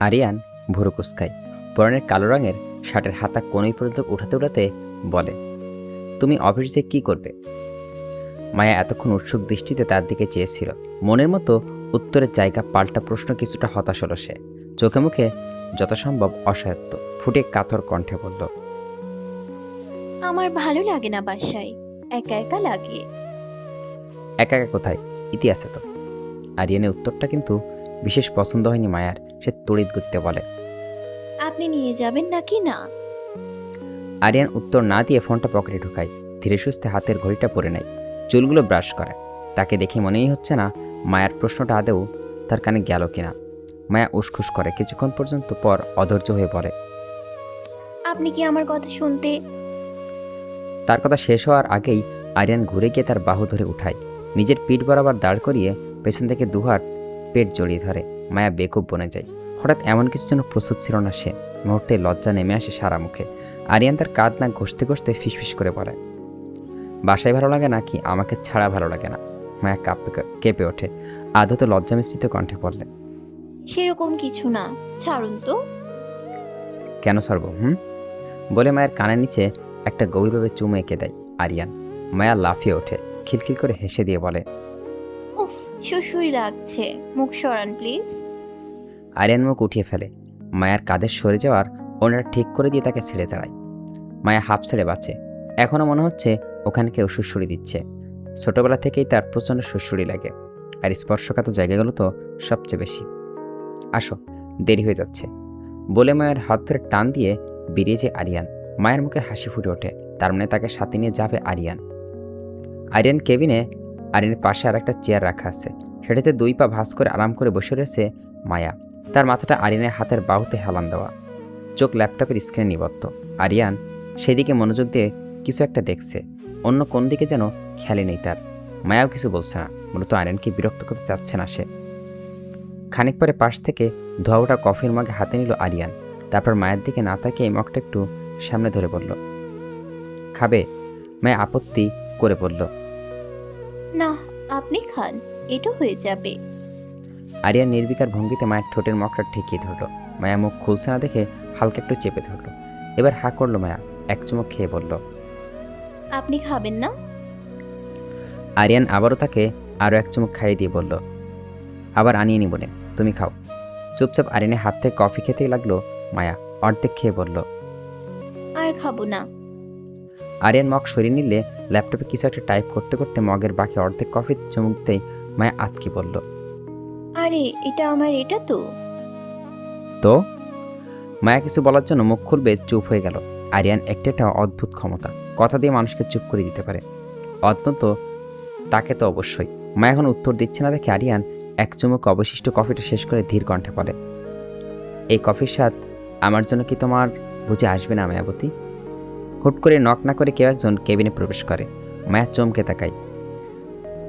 আরিয়ান ভুরু কুঁচকায়। পরনের কালো রঙের শার্টের হাতা কোণই পর্যন্ত উঠাতে উঠাতে বলে, তুমি অফিসে কি করবে? মায়া এতক্ষণ উৎসুক দৃষ্টিতে তার দিকে চেয়েছিল। মনের মতো উত্তরের জায়গা পাল্টা প্রশ্ন কিছুটা হতাশ হলো সে। চোখে মুখে যথাসম্ভব অসহায়ত্ব ফুটে কাতর কণ্ঠে বলল, আমার ভালো লাগে না বাসায়, একা একা লাগে। একা একা কোথায়, ইতি আছে তো। আরিয়ানের উত্তরটা কিন্তু বিশেষ পছন্দ হয়নি মায়ার। সে তড়িৎ গতিতে বলে, আপনি নিয়ে যাবেন নাকি না? আরিয়ান উত্তর না দিয়ে ফোনটা পকেটে ঢুকায়। ধীরে সুস্থে হাতের ঘড়িটা পরে নেয়, চুলগুলো ব্রাশ করে। তাকে দেখে মনেই হচ্ছে না মায়ার প্রশ্নটা আদৌ তার কানে গেল কিনা। মায়া উসখুস করে কিছুক্ষণ পর্যন্ত, পর অধৈর্য হয়ে পড়ে। আপনি কি আমার কথা শুনতে? তার কথা শেষ হওয়ার আগেই আরিয়ান ঘুরে গিয়ে তার বাহু ধরে উঠায়, নিজের পিঠ বরাবর দাঁড় করিয়ে পেছন থেকে দুহাত পেট জড়িয়ে ধরে। মায়া বেকুব বনে যায়। হঠাৎ এমন কিছু যেন প্রস্তুত ছিল না সে। মুহূর্তে লজ্জা নেমে আসে সারা মুখে। আরিয়ান তার কাঁধ না ঘষতে ঘষতে ফিসফিস করে বলে, বাসায় ভালো লাগে নাকি আমাকে ছাড়া ভালো লাগে না? মায়া কেঁপে ওঠে, আদত লজ্জা মিশ্রিত কণ্ঠে বললে, সেরকম কিছু না, ছাড়ুন তো। কেন ছাড়বো? বলে মায়ের কানের নিচে একটা গভীরভাবে চুমু এঁকে দেয় আরিয়ান। মায়া লাফিয়ে ওঠে, খিলখিল করে হেসে দিয়ে বলে, উফ, সুসুই লাগছে, মুখ সরান প্লিজ। আরিয়ান মুখ উঠিয়ে ফেলে। মায়ার কাঁধের সরে যাওয়ার ওনারা ঠিক করে দিয়ে তাকে ছেড়ে দাঁড়ায়। মায়া হাফ ছেড়ে বাঁচে। এখনও মনে হচ্ছে ওখানে কেউ সুড়সুড়ি দিচ্ছে। ছোটবেলা থেকেই তার প্রচণ্ড সুড়সুড়ি লাগে, আর স্পর্শকাতর জায়গাগুলো তো সবচেয়ে বেশি। আসো, দেরি হয়ে যাচ্ছে, বলে মায়ের হাত ধরে টান দিয়ে বেরিয়ে যায় আরিয়ান। মায়ের মুখের হাসি ফুটে ওঠে, তার মানে তাকে সাথে নিয়ে যাবে আরিয়ান। আরিয়ান কেবিনে। আরিয়ানের পাশে আর একটা চেয়ার রাখা আছে, সেটাতে দুই পা ভাঁজ করে আরাম করে বসে রয়েছে মায়া। তার মাথাটা আরিয়ানের হাতের বাহুতে হেলান দেওয়া, চোখ ল্যাপটপের স্ক্রিনে নিবদ্ধ। আরিয়ান সেদিকে মনোযোগ দিয়ে কিছু একটা দেখছে, অন্য কোন দিকে যেন খেয়ালই নেই তার। মায়াও কিছু বলছে না, মূলত আরিয়ানকে বিরক্ত করতে চাচ্ছে না সে। খানিক পরে পাশ থেকে ধোয়া কফির মগে হাতে নিল আরিয়ান। তারপর মায়ের দিকে না তাকিয়ে মগটা একটু সামনে ধরে বলল, খাবে? মায়া আপত্তি করে বলল, না, আপনি খান, এটা হয়ে যাবে। আরিয়ান নির্বিকার ভঙ্গিতে মায়ের ঠোঁটের মগটা ঠেকিয়ে ধরল। মায়া মুখ খুলছে না দেখে হালকা একটু চেপে ধরল। এবার হা করলো মায়া, এক চুমুক খেয়ে বলল, আপনি খাবেন না? আরিয়ান আবারও তাকে আরও এক চুমুক খাইয়ে দিয়ে বলল, আবার আনিয়ে নিব নে, তুমি খাও। চুপচাপ আরিয়ানের হাত থেকে কফি খেতেই লাগলো মায়া। অর্ধেক খেয়ে বলল, আর খাবো না। আরিয়ান মগ সরিয়ে নিলে ল্যাপটপে কিছু একটা টাইপ করতে করতে মগের বাকি অর্ধেক কফি চুমুক দিতেই মায়া আতকে বলল, আরে এটা আমার, এটা তো। তো? মায়া কিছু বলার জন্য মুখ খুলবে, চুপ হয়ে গেল। আরিয়ান একটা অদ্ভুত ক্ষমতা, কথা দিয়ে মানুষকে চুপ করে দিতে পারে। অন্তত তাকে তো অবশ্যই। মায়া এখন উত্তর দিচ্ছে না দেখে আরিয়ান এক চুমুক অবশিষ্ট কফিটা শেষ করে ধীর কণ্ঠে বলে, এই কফির স্বাদ আমার জন্য কি তোমার বুঝে আসবে না মায়াবতী? হুট করে নক না করে কেউ একজন কেবিনে প্রবেশ করে। মায়া চমকে তাকায়।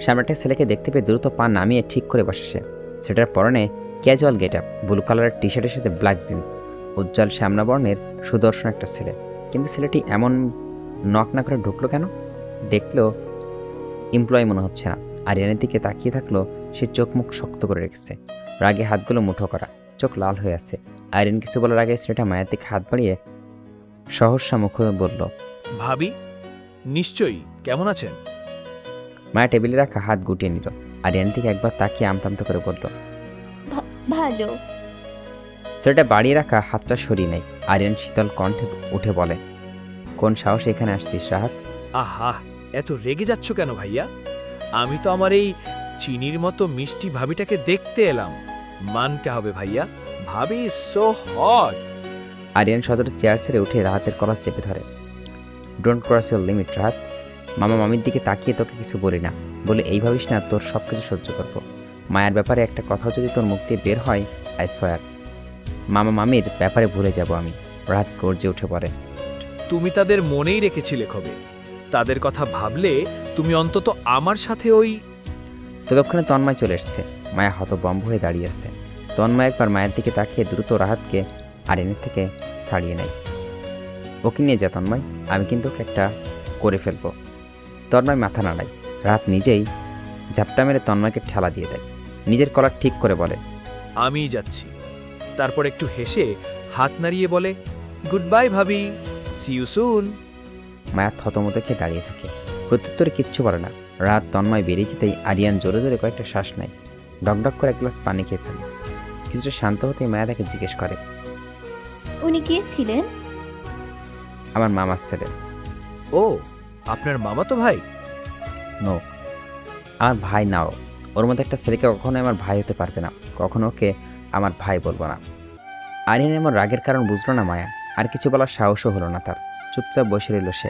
সামনেটা ছেলেকে দেখতে পেয়ে দ্রুত পা নামিয়ে ঠিক করে বসে সে। সেটার পরনে ক্যাজুয়াল গেট আপ, ব্লু কালারের টি শার্টের সাথে ব্ল্যাক জিন্স। উজ্জ্বল শ্যামলা বর্ণের সুদর্শন একটা ছেলে। কিন্তু ছেলেটি এমন নক না করে ঢুকলো কেন? দেখলেও এমপ্লয়ি মনে হচ্ছে না। আরিয়ানের দিকে তাকিয়ে থাকলো, সে চোখ মুখ শক্ত করে রেখেছে, রাগে হাতগুলো মুঠো করা, চোখ লাল হয়ে আছে। আরিয়ান কিছু বলার আগে ছেলেটা মায়ের দিকে হাত বাড়িয়ে সহসা মুখ বলল, ভাবি, নিশ্চয়ই, কেমন আছেন? মায়া টেবিলে রাখা হাত গুটিয়ে নিল। আরিয়ান দিকে একবার তাকিয়ে আমতামতা করে বলল, ভালো। ছেলেটা বাড়িয়ে রাখা হাতটা সরিয়ে নেয়। আরিয়ান শীতল কণ্ঠে উঠে বলে, কোন সাহস এখানে আসছিস রাহাত? আহা, এত রেগে যাচ্ছ কেন ভাইয়া? আমি তো আমার এই চিনির মতো মিষ্টি ভাবিটাকে দেখতে এলাম। মানতে হবে ভাইয়া, ভাবি সো হট। আরিয়ান সদরের চেয়ার ছেড়ে উঠে রাহাতের কলার চেপে ধরে, don't cross your limit Rahat. মামা মামির দিকে তাকিয়ে তোকে কিছু বলি না বলে এই ভাবিস না তোর সব কিছু সহ্য করবো। মায়ের ব্যাপারে একটা কথাও যদি তোর মুখ দিয়ে বের হয়, আই সোয়ার মামা মামির ব্যাপারে ভুলে যাব আমি। রাহাত গর্জে উঠে পড়ে, তুমি তাদের মনেই রেখেছিলে কবে? তাদের কথা ভাবলে তুমি অন্তত আমার সাথে ওই। ততক্ষণে তন্ময় চলে এসছে। মায়া হতবম্ব হয়ে দাঁড়িয়ে আছে। তন্ময় একবার মায়ের দিকে তাকিয়ে দ্রুত রাহাতকে আরিয়ানের থেকে ছাড়িয়ে নেয়। ওকে নিয়ে যা তন্ময়, আমি কিন্তু ওকে একটা করে ফেলবো। তন্ময় মাথা নাড়ায়। রাহাত নিজেই ঝাপটা মেরে তন্ময়কে ঠেলা দিয়ে দেয়। নিজের কলার ঠিক করে বলে, আমিই যাচ্ছি। তারপর একটু হেসে হাত নাড়িয়ে বলে, গুড বাই ভাবি, সি ইউ সুন। মায়া থতমত খেয়ে দাঁড়িয়ে থাকে, প্রত্যুত্তরে কিচ্ছু বলে না। রাত তন্ময় বেরিয়ে যেতেই আরিয়ান জোরে জোরে কয়েকটা শ্বাস নেয়, ডকডক করে এক গ্লাস পানি খেয়ে ফেলে। কিছুটা শান্ত হতেই মায়া তাকে জিজ্ঞেস করে, উনি গিয়েছিলেন? আমার মামার ছেলে। ও, আপনার মামা তো ভাই? নো, আমার ভাই নাও। ওর মধ্যে একটা ছেলেকে কখনোই আমার ভাই হতে পারবে না, কখনো ওকে আমার ভাই বলবো না। আরিয়ান এমন রাগের কারণ বুঝলো না মায়া, আর কিছু বলার সাহসও হলো না তার। চুপচাপ বসে রইল সে।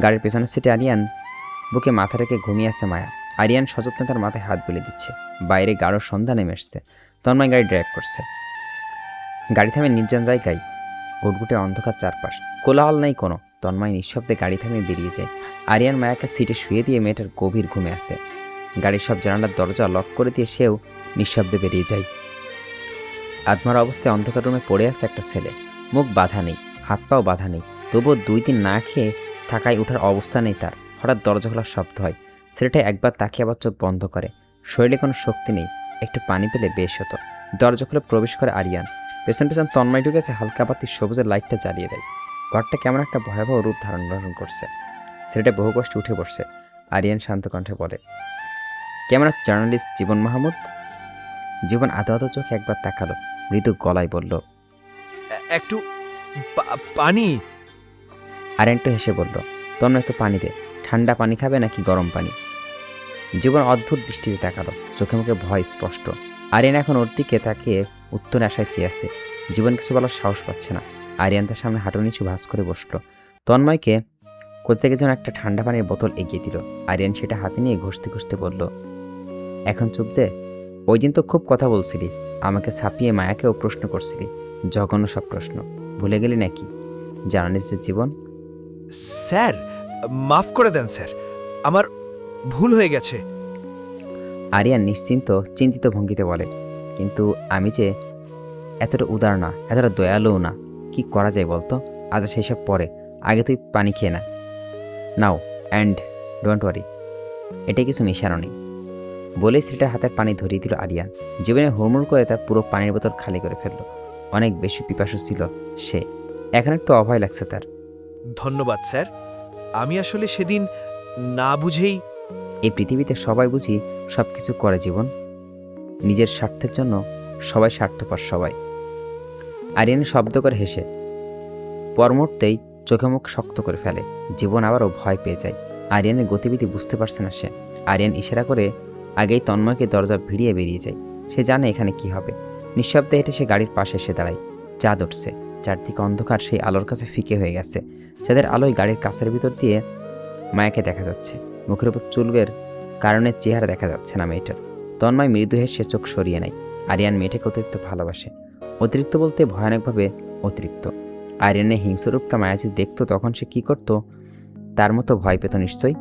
গাড়ির পেছনের সিটে আরিয়ান বুকে মাথা রেখে ঘুমিয়ে আছে মায়া। আরিয়ান সযত্নে তার মাথায় হাত বুলিয়ে দিচ্ছে। বাইরে গাঢ় সন্ধ্যা নেমে এসছে। তন্ময় গাড়ি ড্রাইভ করছে। গাড়ি থামে নির্জন জায়গায়, ঘুটঘুটে অন্ধকার চারপাশ, কোলাহল নেই কোনো। তন্ময় নিঃশব্দে গাড়ি থামিয়ে বেরিয়ে যায়। আরিয়ান মায়াকে সিটে শুয়ে দিয়ে মেয়েটার গভীর ঘুমে আসে। গাড়ির সব জানালার দরজা লক করে দিয়ে সেও নিঃশব্দে বেরিয়ে যায়। আত্মার অবস্থায় অন্ধকার রুমে পড়ে আছে একটা ছেলে। মুখ বাঁধা নেই, হাত পাও বাঁধা নেই, তবুও 2 দিন না খেয়ে থাকায় ওঠার অবস্থা নেই তার। হঠাৎ দরজা খোলার শব্দ হয়। ছেলেটা একবার তাকিয়ে আবার চোখ বন্ধ করে। শরীরে কোনো শক্তি নেই, একটু পানি পেলে বেশ হতো। দরজা খুলে প্রবেশ করে আরিয়ান। পেছন পেছন তন্ময় ঢুকেছে, হালকা বাতি সবুজের লাইটটা জ্বালিয়ে দেয়। ঘরটা কেমন একটা ভয়াবহ রূপ ধারণ করছে। ছেলেটা বহু কষ্টে উঠে বসছে। আরিয়ান শান্ত কণ্ঠে বলে, কেমন জার্নালিস্ট জীবন মাহমুদ? জীবন আদো আদো চোখে একবার তাকালো, মৃদু গলায় বলল, একটু পানি। আরিয়ানটু হেসে বলল, তন্ময়কে পানি দে। ঠান্ডা পানি খাবে নাকি গরম পানি? জীবন অদ্ভুত দৃষ্টিতে তাকালো, চোখে মুখে ভয় স্পষ্ট। আরিয়ান এখন ওর দিকে তাকিয়ে উত্তর আশায় চেয়ে আছে। জীবন কিছু বলার সাহস পাচ্ছে না। আরিয়ান তার সামনে হাঁটু নিচু ভাঁজ করে বসলো। তন্ময়কে কোত্থেকে যেন একটা ঠান্ডা পানির বোতল এগিয়ে দিল। আরিয়ান সেটা হাতে নিয়ে ঘষতে ঘষতে বলল, এখন চুপ যে? ওই দিন তো খুব কথা বলছিলি, আমাকে ছাপিয়ে মায়াকেও প্রশ্ন করছিলি, জঘন্য সব প্রশ্ন। ভুলে গেলি নাকি জার্নালিস্টের জীবন? স্যার, মাফ করে দেন স্যার, আমার ভুল হয়ে গেছে। আরিয়ান চিন্তিত ভঙ্গিতে বলে, কিন্তু আমি যে এতটা উদার না, এতটা দয়ালুও না। কি করা যায় বলতো? আজ সেই সব পরে, আগে তুই পানি খেয়ে না। নাও, অ্যান্ড ডোন্ট ওয়ারি, এটা কিছু মিশানো নেই। বলেই সেটা হাতের পানি ধরিয়ে দিল আরিয়ান। জীবনে হুড়মুড় করে তার পুরো পানির বোতল খালি করে ফেলল। অনেক বেশি পিপাসু ছিল সে। এখন একটু অভয় লাগছে তার। ধন্যবাদ স্যার, আমি আসলে সেদিন না বুঝেই। এই পৃথিবীতে সবাই বুঝি সব কিছু করে জীবন, নিজের স্বার্থের জন্য। সবাই স্বার্থপর, সবাই। আরিয়ান শব্দ করে হেসে পর মুহূর্তেই চোখে মুখ শক্ত করে ফেলে। জীবন আবারও ভয় পেয়ে যায়। আরিয়ানের গতিবিধি বুঝতে পারছে না সে। আরিয়ান ইশারা করে আগেই তন্ময়কে দরজা ভিড়িয়ে বেরিয়ে যায়। সে জানে এখানে কি হবে। নিঃশব্দে হেঁটে সে গাড়ির পাশে এসে দাঁড়ায়। চাঁদ উঠছে, চারদিকে অন্ধকার সেই আলোর কাছে ফিকে হয়ে গেছে। চাঁদের আলোয় গাড়ির কাছের ভিতর দিয়ে মায়াকে দেখা যাচ্ছে। মুখের উপর চুলের কারণে চেহারা দেখা যাচ্ছে না মেয়েটার। তন্ময় মৃদু হেসে চোখ সরিয়ে নেয়। আরিয়ান মেয়েটাকে অতিরিক্ত ভালোবাসে। অতিরিক্ত বলতে ভয়ানকভাবে অতিরিক্ত। আরিয়ানের হিংস্র রূপটা মায়া যদি দেখতো তখন সে কি করতো? তার মতো ভয় পেত নিশ্চয়ই।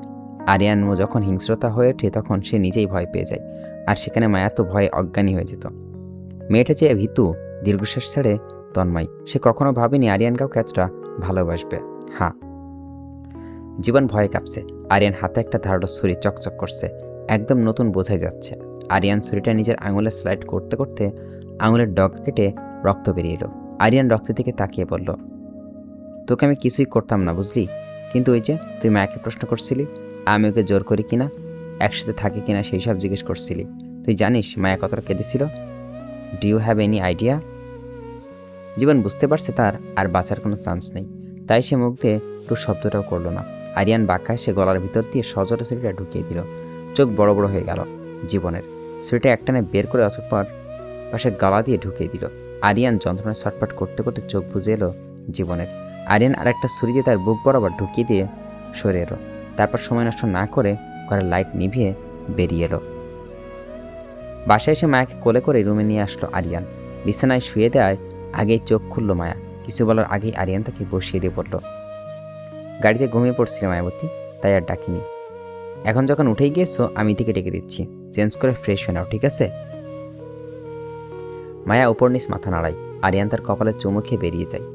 আরিয়ান যখন হিংস্রতা হয়ে ওঠে তখন সে নিজেই ভয় পেয়ে যায়। আর সেখানে মায়া তো ভয়ে অজ্ঞানী হয়ে যেত। মেয়েটা চেয়ে ভীতু। দীর্ঘশ্বাস ছেড়ে তন্ময়। সে কখনো ভাবেনি আরিয়ান কাউকে এতটা ভালোবাসবে। হ্যাঁ, জীবন ভয়ে কাঁপছে। আরিয়ান হাতে একটা ধারালো ছুরি চকচক করছে, একদম নতুন বোঝাই যাচ্ছে। আরিয়ান ছুরিটা নিজের আঙুলে স্লাইড করতে করতে আঙুলের ডগ কেটে রক্ত বেরিয়ে এলো। আরিয়ান রক্তের দিকে তাকিয়ে বলল, তোকে আমি কিছুই করতাম না বুঝলি, কিন্তু ওই যে তুই মায়াকে প্রশ্ন করছিলি আমি ওকে জোর করি কিনা, একসাথে থাকি কিনা সেই সব জিজ্ঞেস করছিলি। তুই জানিস মায়া কতটা কেঁদেছিল? Do you have any idea? Jibon বুঝতে পারছে তার আর বাঁচার কোনো চান্স নেই, তাই সে মুখ দিয়ে একটু শব্দটাও করলো না। আরিয়ান বাঁকায় সে গলার ভিতর দিয়ে সজোরে ছুরিটা ঢুকিয়ে দিল। চোখ বড় বড় হয়ে গেল জীবনের। ছুরিটা একটানে বের করে অতঃপর পাশে গলা দিয়ে ঢুকিয়ে দিল। আরিয়ান যন্ত্রণায় ছটফট করতে করতে চোখ বুজে এলো জীবনের। আরিয়ান আরেকটা ছুরি দিয়ে তার বুক বরাবর ঢুকিয়ে দিয়ে সরে এলো। তারপর সময় নষ্ট না করে ঘরের লাইট নিভিয়ে বেরিয়ে এলো। বাসায় এসে মায়াকে কোলে করে রুমে নিয়ে আসলো আরিয়ান। বিছানায় শুয়ে দেওয়ায় আগেই চোখ খুলল মায়া। কিছু বলার আগেই আরিয়ান তাকে বসিয়ে দিয়ে বলল, গাড়িতে ঘুমিয়ে পড়ছিল মায়াবতী, তাই আর ডাকিনি। এখন যখন উঠেই গিয়েছো আমি থেকে ডেকে দিচ্ছি, চেঞ্জ করে ফ্রেশ হয়ে নাও, ঠিক আছে? মায়া উপর নিচ মাথা নাড়ায়। আরিয়ান তার কপালে চুমু খেয়ে বেরিয়ে যায়।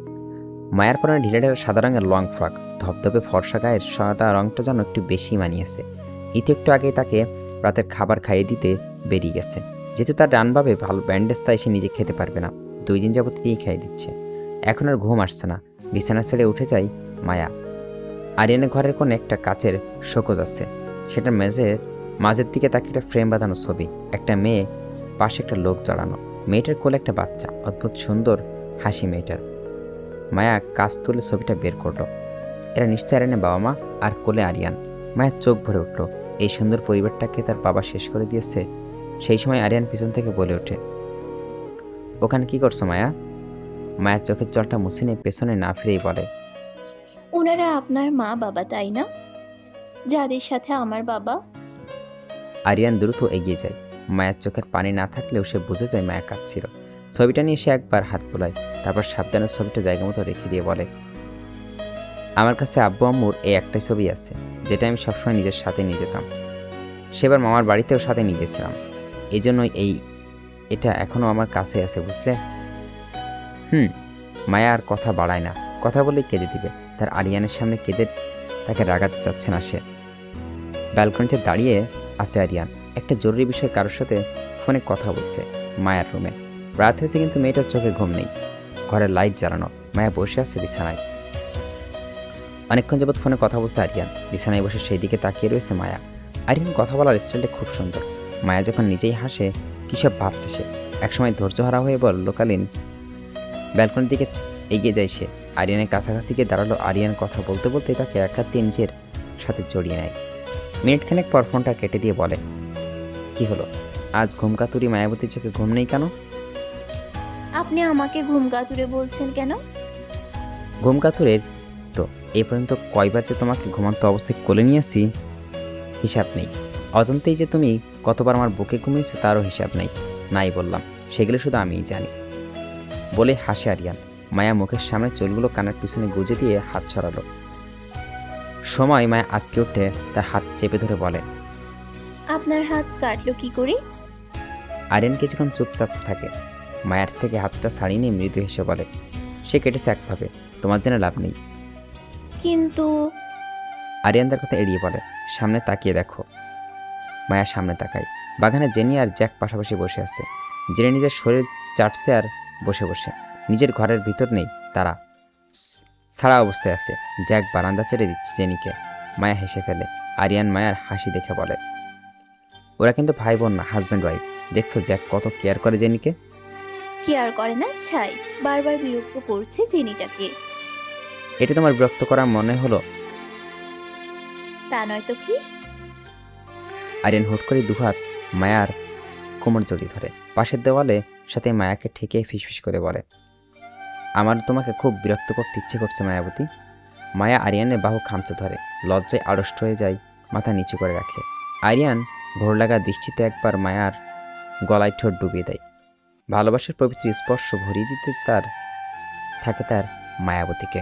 মায়ার পরনে ঢিলে ঢালা সাদা রঙের লং ফ্রক, ধবধবে ফর্সা গায়ের সাদা রঙটা যেন একটু বেশি মানিয়েছে। ইতি একটু আগেই তাকে রাতের খাবার খাইয়ে দিতে বেরিয়ে গেছে। যেহেতু তার ডানভাবে ভালো ব্যান্ডেজ, তাই সে নিজে খেতে পারবে না। 2 দিন যাবত দিয়ে খাইয়ে দিচ্ছে। এখন আর ঘুম আসছে না। বিছানা ছেড়ে উঠে যায় মায়া। আরিয়ানের ঘরের কোণে একটা কাচের শোকজ আছে। সেটা মাঝের দিকে তাকে একটা ফ্রেম বাঁধানো ছবি, একটা মেয়ে, পাশে একটা লোক জড়ানো, মেয়েটার কোলে একটা বাচ্চা, অদ্ভুত সুন্দর হাসি মেয়েটার। মায়া কাজ তুলে ছবিটা বের করলো। এরা নিশ্চয় আরিয়ানের বাবা মা, আর কোলে আরিয়ান। মায়ের চোখ ভরে উঠল। এই সুন্দর পরিবারটাকে তার বাবা শেষ করে দিয়েছে। সেই সময় আরিয়ান পিছন থেকে বলে ওঠে, ওখানে কি করছো মায়া? মায়ের চোখের জলটা মুছে নিয়ে পেছনে না ফিরেই বলে, ওনারা আপনার মা বাবা তাই না, যাদের সাথে আমার বাবা। আরিয়ান দ্রুত এগিয়ে যায়। মায়ের চোখের পানি না থাকলেও সে বুঝে যায় মায়া কাঁদছিল। ছবিটা নিয়ে সে একবার হাত তোলায়, তারপর সাবধানে ছবিটা জায়গা মতো রেখে দিয়ে বলে, আমার কাছে আব্বু আম্মুর এই একটাই ছবি আছে, যেটা আমি সবসময় নিজের সাথে নিয়ে যেতাম। সেবার মামার বাড়িতেও সাথে নিয়ে গেছিলাম। এই জন্যই এটা এখনও আমার কাছে আছে, বুঝলে? মায়া আর কথা বাড়ায় না, কথা বলেই কেঁদে দিবে। তার আরিয়ানের সামনে কেঁদে তাকে রাগাতে চাচ্ছে না সে। ব্যালকনিতে দাঁড়িয়ে আছে আরিয়ান। একটা জরুরি বিষয়ে কারোর সাথে ফোনে কথা বলছে মায়ার রুমে। রাত হয়েছে কিন্তু মেয়েটার চোখে ঘুম নেই। ঘরের লাইট জ্বালানো। মায়া বসে আছে বিছানায়। অনেকক্ষণ যাবৎ ফোনে কথা বলছে আরিয়ান। বিছানায় বসে সেই দিকে তাকিয়ে রয়েছে মায়া। আরিয়ান কথা বলার স্টাইলটা খুব সুন্দর। মায়া যখন নিজেই হাসে, কী সব ভাবছে সে। একসময় ধৈর্যহারা হয়ে লোকালীন ব্যালকনির দিকে এগিয়ে যায় সে। আরিয়ানের কাছাকাছি গিয়ে দাঁড়ালো। আরিয়ান কথা বলতে বলতে তাকে এক হাত দিয়ে নিজের সাথে জড়িয়ে নেয়। মিনিটখানেক পর ফোনটা কেটে দিয়ে বলে, কি হলো? আজ ঘুমকাতুরি মায়াবতীর চোখে ঘুম নেই কেন? আপনি আমাকে ঘুম কাতুরে বলছেন কেন? ঘুমকাতুরের তো এই পর্যন্ত কয়বার যে তোমাকে ঘুমন্ত অবস্থায় কোলে নিয়েছি হিসাব নেই। অজান্তেই যে তুমি কতবার আমার বুকে ঘুমিয়েছো তারও হিসাব নেই। নাই বললাম, সেগুলো শুধু আমিই জানি বলে হাসে আরিয়ান। মায়া মুখের সামনে চুলগুলো কানের পিছনে গুজে দিয়ে হাত ছড়ালো। সময় মায়া আটকে উঠে তার হাত চেপে ধরে বলে, আপনার হাত কাটলো কি করে? আরিয়ান কিছুক্ষণ চুপচাপ থাকে। মায়ার থেকে হাতটা ছাড়িয়ে নিয়ে মৃদু হেসে বলে, সে কেটেছে একভাবে, তোমার জেনে লাভ নেই। কিন্তু আরিয়ান তার কথা এড়িয়ে বলে, সামনে তাকিয়ে দেখো। মায়া সামনে তাকায়। বাগানে জেনি আর জ্যাক পাশাপাশি বসে আছে। জেনি নিজের শরীর চাটছে আর বসে বসে। নিজের ঘরের ভিতর নেই তারা, ছাড়া অবস্থায় আছে। জ্যাক বারান্দা ছেড়ে দিচ্ছে জেনিকে। মায়া হেসে ফেলে। আরিয়ান মায়ার হাসি দেখে বলে, ওরা কিন্তু ভাই বোন না, হাজব্যান্ড ওয়াইফ। দেখছো জ্যাক কত কেয়ার করে জেনিকে? কেয়ার করে না ছাই, বারবার বিরক্ত করছে জেনিটাকে। এটা তোমার বিরক্ত করা মনে হলো? তা নয় তো কি? আরিয়ান হুট করে দুহাত মায়ার কোমর জড়িয়ে ধরে। পাশের দেওয়ালে সাথে মায়াকে ঠেকে ফিসফিস করে বলে, আমার তোমাকে খুব বিরক্ত করতে ইচ্ছে করছে মায়াবতী। মায়া আরিয়ানের বাহু খামচে ধরে। লজ্জায় আড়ষ্ট হয়ে যায়, মাথা নিচু করে রাখে। আরিয়ান ভোর লাগা দৃষ্টিতে একবার মায়ার গলায় ঠোঁট ডুবিয়ে দেয়। ভালোবাসার পবিত্র স্পর্শ ভরিয়ে দিতে তার মায়াবতীকে।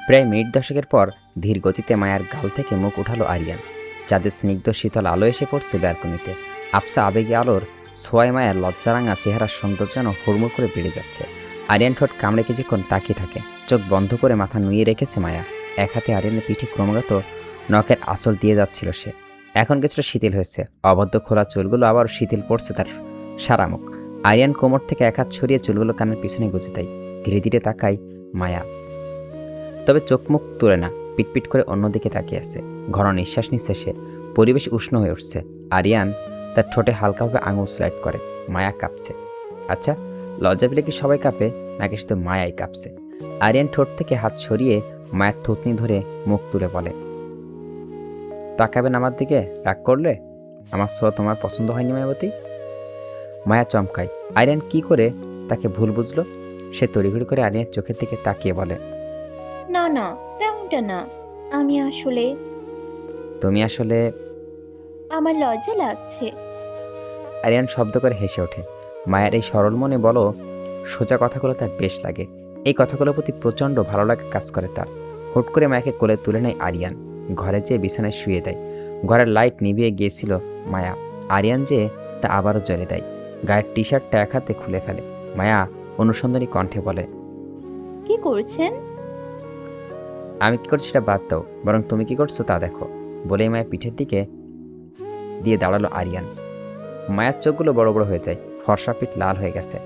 প্রায় মিনিট 10 পর ধীর গতিতে মায়ার গাল থেকে মুখ উঠালো আরিয়ান। চাঁদের স্নিগ্ধ শীতল আলো এসে পড়ছে ব্যালকনিতে। আবসা আবেগে আলোর ছোঁয়ায় মায়ের লজ্জারাঙা চেহারার সৌন্দর্য যেন হুড়মুড় করে বেড়ে যাচ্ছে। আরিয়ান ঠোঁট কামড়ে কিছুক্ষণ তাকিয়ে থাকে। চোখ বন্ধ করে মাথা নুয়ে রেখেছে মায়া। এক হাতে আরিয়ানের পিঠে ক্রমাগত নখের আঁচল দিয়ে যাচ্ছিল সে। এখন কিছুটা শিথিল হয়েছে। অবদ্ধ খোলা চুলগুলো আবার শিথিল পড়ছে তার সারা মুখ। আরিয়ান কোমর থেকে এক হাত ছড়িয়ে চুলগুলো কানের পিছনে গুজে দেয়। ধীরে ধীরে তাকায় মায়া, তবে চোখ মুখ তুলে না, পিটপিট করে অন্যদিকে তাকিয়ে আছে। ঘন নিঃশ্বাস নিচ্ছে সে। পরিবেশ উষ্ণ হয়ে উঠছে। আরিয়ান তার ঠোঁটে হালকাভাবে আঙুল স্লাইড করে। মায়া কাঁপছে। আচ্ছা, লজ্জা পেলে কি সবাই কাঁপে, নাকি শুধু মায়াই কাঁপছে? আরিয়ান ঠোঁট থেকে হাত সরিয়ে মায়ের থুতনি ধরে মুখ তুলে বলে, তাকাবেন আমার দিকে? রাগ করলে? আমার ছোঁয়া তোমার পছন্দ হয়নি মায়াবতী? মায়া চমকায়। আরিয়ান কি করে তাকে ভুল বুঝলো? সে তড়িঘড়ি করে আরিয়ানের চোখের দিকে তাকিয়ে বলে, না না, তেমনটা না। আমি আসলে তুমি আসলে? আমার লজ্জা লাগছে। আরিয়ান শব্দ করে হেসে ওঠে। মায়ের এই সরল মনে বলো সোজা কথাগুলো তার বেশ লাগে। এই কথাগুলোর প্রতি প্রচণ্ড ভালো লাগা কাজ করে তার। হুট করে মায়াকে কোলে তুলে নেয় আরিয়ান। ঘরে যেয়ে বিছানায় শুয়ে দেয়। ঘরের লাইট নিভিয়ে গিয়েছিল মায়া। আরিয়ান যেয়ে তা আবারও জ্বলে দেয়। গায়ের টি শার্টটা এক হাতে খুলে ফেলে। মায়া অনুসন্ধানী কণ্ঠে বলে, কি করছেন? আমি কি করছি সেটা বাদ দাও, বরং তুমি কি করছো তা দেখো। বলেই মায়ের পিঠের দিকে দিয়ে দাঁড়ালো আরিয়ান। মায়ের চোখগুলো বড় বড় হয়ে যায়। ফর্সা পিঠ লাল হয়ে গেছে।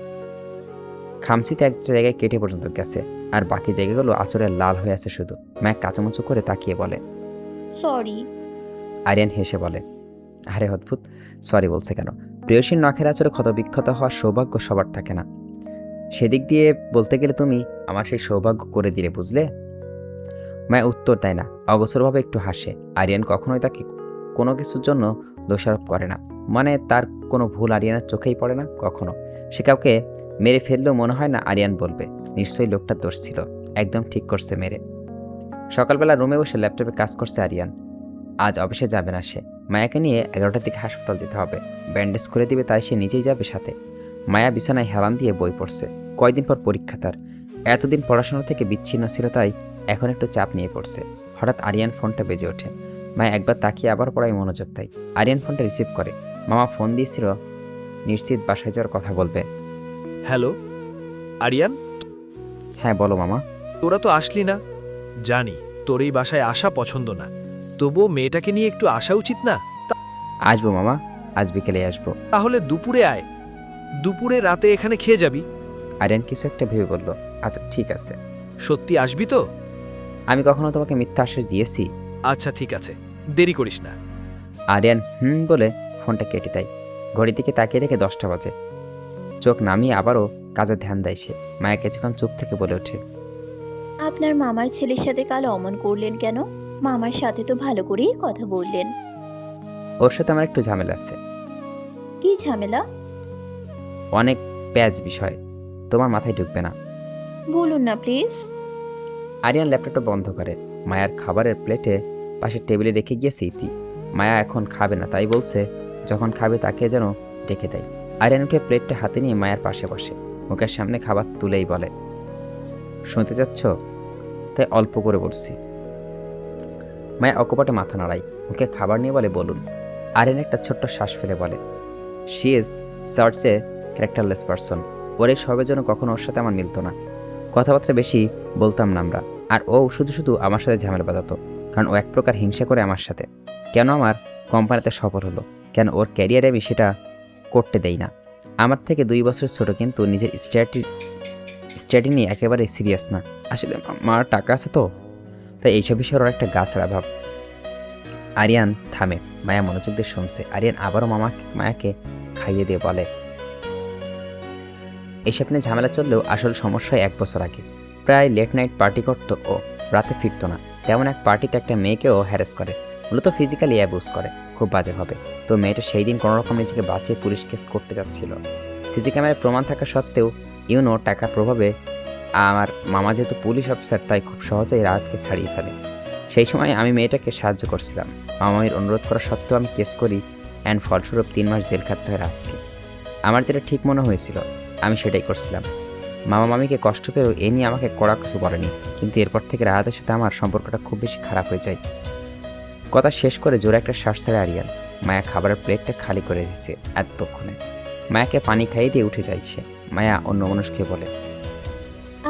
খামসিতে একটা জায়গায় কেটে পর্যন্ত গেছে, আর বাকি জায়গাগুলো আঁচড়ে লাল হয়ে আছে শুধু। মায়া কাঁচামুচু করে তাকিয়ে বলে। সরি। আরিয়ান হেসে বলে, আরে অদ্ভুত, সরি বলছে কেন? প্রেয়সীর নখের আঁচড়ে ক্ষতবিক্ষত হওয়ার সৌভাগ্য সবার থাকে না। সেদিক দিয়ে বলতে গেলে তুমি আমার সেই সৌভাগ্য করে দিলে, বুঝলে? মায়া উত্তর দেয় না, অগোচরভাবে একটু হাসে। আরিয়ান কখনোই তাকে কোনো কিছুর জন্য দোষারোপ করে না, মানে তার কোনো ভুল আরিয়ানের চোখেই পড়ে না কখনো। সে কাউকে মেরে ফেললেও মনে হয় না আরিয়ান বলবে নিশ্চয়ই লোকটার দোষ ছিল, একদম ঠিক করছে মেরে। সকালবেলা রুমে বসে ল্যাপটপে কাজ করছে আরিয়ান। আজ অফিসে যাবে না সে। মায়াকে নিয়ে 11টার দিকে হাসপাতাল যেতে হবে, ব্যান্ডেজ করে দিবে, তাই সে নিজেই যাবে সাথে। মায়া বিছানায় হেলান দিয়ে বই পড়ছে। কয়দিন পর পরীক্ষা তার। এতদিন পড়াশোনা থেকে বিচ্ছিন্ন ছিল, তাই এখন একটু চাপ নিয়ে পড়ছে। হঠাৎ আরিয়ান ফোনটা বেজে ওঠে। মায়া একবার তাকিয়ে আবার পড়ায় মনোযোগ দেয়। আরিয়ান ফোনটা রিসিভ করে। মামা ফোন দিয়েছিল, নিশ্চিত বাসায় যাওয়ার কথা বলবে। হ্যালো আরিয়ান, হ্যাঁ বলো মামা। তোরা তো আসলি না। জানি তোর এই বাসায় আসা পছন্দ না, তবুও মেয়েটাকে নিয়ে একটু আসা উচিত না? আসবো মামা, আজ বিকেলে আসবো। তাহলে দুপুরে আয়, দুপুরে রাতে এখানে খেয়ে যাবি। আরিয়ান কিছু একটা ভেবে বলল, আচ্ছা ঠিক আছে। সত্যি আসবি তো? আমি কখনো তোমাকে মিথ্যা আশ্বাস দিয়েছি? আচ্ছা ঠিক আছে, দেরি করিস না। আরিয়ান বলে ফোনটা কেটে দেয়। ঘড়ির দিকে তাকিয়ে দেখে 10টা বাজে। চোখ নামিয়ে আবারও কাজে ধ্যান দেয় সে। মায়া কিছুক্ষণ চুপ থেকে বলে ওঠে, আপনার মামার ছেলের সাথে কাল অমন করলেন কেন? মামার সাথে তো ভালো করেই কথা বললেন। ওর সাথে আমার একটু ঝামেলা আছে। কি ঝামেলা? অনেক প্যাচ বিষয়, তোমার মাথায় ঢুকবে না। বলুন না প্লিজ। আরিয়ান ল্যাপটপটা বন্ধ করে। মায়ার খাবারের প্লেটে পাশে টেবিলে রেখে গিয়েছে ইতি। মায়া এখন খাবে না, তাই বলছে যখন খাবে তাকে যেন ডেকে দেয়। আরিয়ান উঠে প্লেটটা হাতে নিয়ে মায়ের পাশে বসে মুখের সামনে খাবার তুলেই বলে, শুনতে চাচ্ছ? তাই অল্প করে বলছি। মায়া অকপটে মাথা নাড়ায়, মুখে খাবার নিয়ে বলে, বলুন। আরিয়ান একটা ছোট্ট শ্বাস ফেলে বলে, শি ইজ সার্চ এ ক্যারেক্টারলেস পারসন। ওর এই সবের জন্য কখনো ওর সাথে আমার মিলতো না। কথাবার্তা বেশি বলতাম না আমরা, আর ও শুধু শুধু আমার সাথে ঝামেলা বাঁধাতো। কারণ ও এক প্রকার হিংসা করে আমার সাথে। কেন আমার কোম্পানিতে সফল হলো, কেন ওর ক্যারিয়ারে আমি সেটা করতে দেই না। আমার থেকে 2 বছর ছোট, কিন্তু নিজের স্টাডি নিয়ে একেবারে সিরিয়াস না। আসলে মার টাকা আছে তো, তাই এইসব বিষয়ের ওর একটা গাছড়া ভাব। আরিয়ান থামে। মায়া মনোযোগ দিয়ে শুনছে। আরিয়ান আবারও মায়াকে খাইয়ে দিয়ে বলে, এইসব নিয়ে ঝামেলা চললেও আসল সমস্যা 1 বছর আগে। প্রায় লেট নাইট পার্টি করতো ও, রাতে ফিরতো না। তেমন এক পার্টিতে একটা মেয়েকেও হ্যারাস করে, মূলত ফিজিক্যালি অ্যাবিউজ করে, খুব বাজে হবে। তো মেয়েটা সেই দিন কোনোরকম নিজেকে বাঁচিয়ে পুলিশ কেস করতে যাচ্ছিল। সিসি ক্যামেরায় প্রমাণ থাকা সত্ত্বেও টাকার প্রভাবে আমার মামা যেহেতু পুলিশ অফিসার, তাই খুব সহজেই রাহাতকে ছাড়িয়ে ফেলে। সেই সময় আমি মেয়েটাকে সাহায্য করছিলাম। মামামির অনুরোধ করা সত্ত্বেও আমি কেস করি, অ্যান্ড ফলস্বরূপ 3 মাস জেল খাটতে হয় রাহাতকে। আমার যেটা ঠিক মনে হয়েছিল আমি সেটাই করছিলাম। মামা মামিকে কষ্ট পেয়েও এ নিয়ে আমাকে কড়া কিছু বলেনি, কিন্তু এরপর থেকে রাহাতের সাথে আমার সম্পর্কটা খুব বেশি খারাপ হয়ে যায়। কথা শেষ করে জোরে একটা শ্বাস ছেড়ে আরিয়ান। মায়া খাবারের প্লেটটা খালি করে দিচ্ছে এতক্ষণে। মায়াকে পানি খাইয়ে দিয়ে উঠে যায় সে। মায়া অন্য মানুষকে বলে,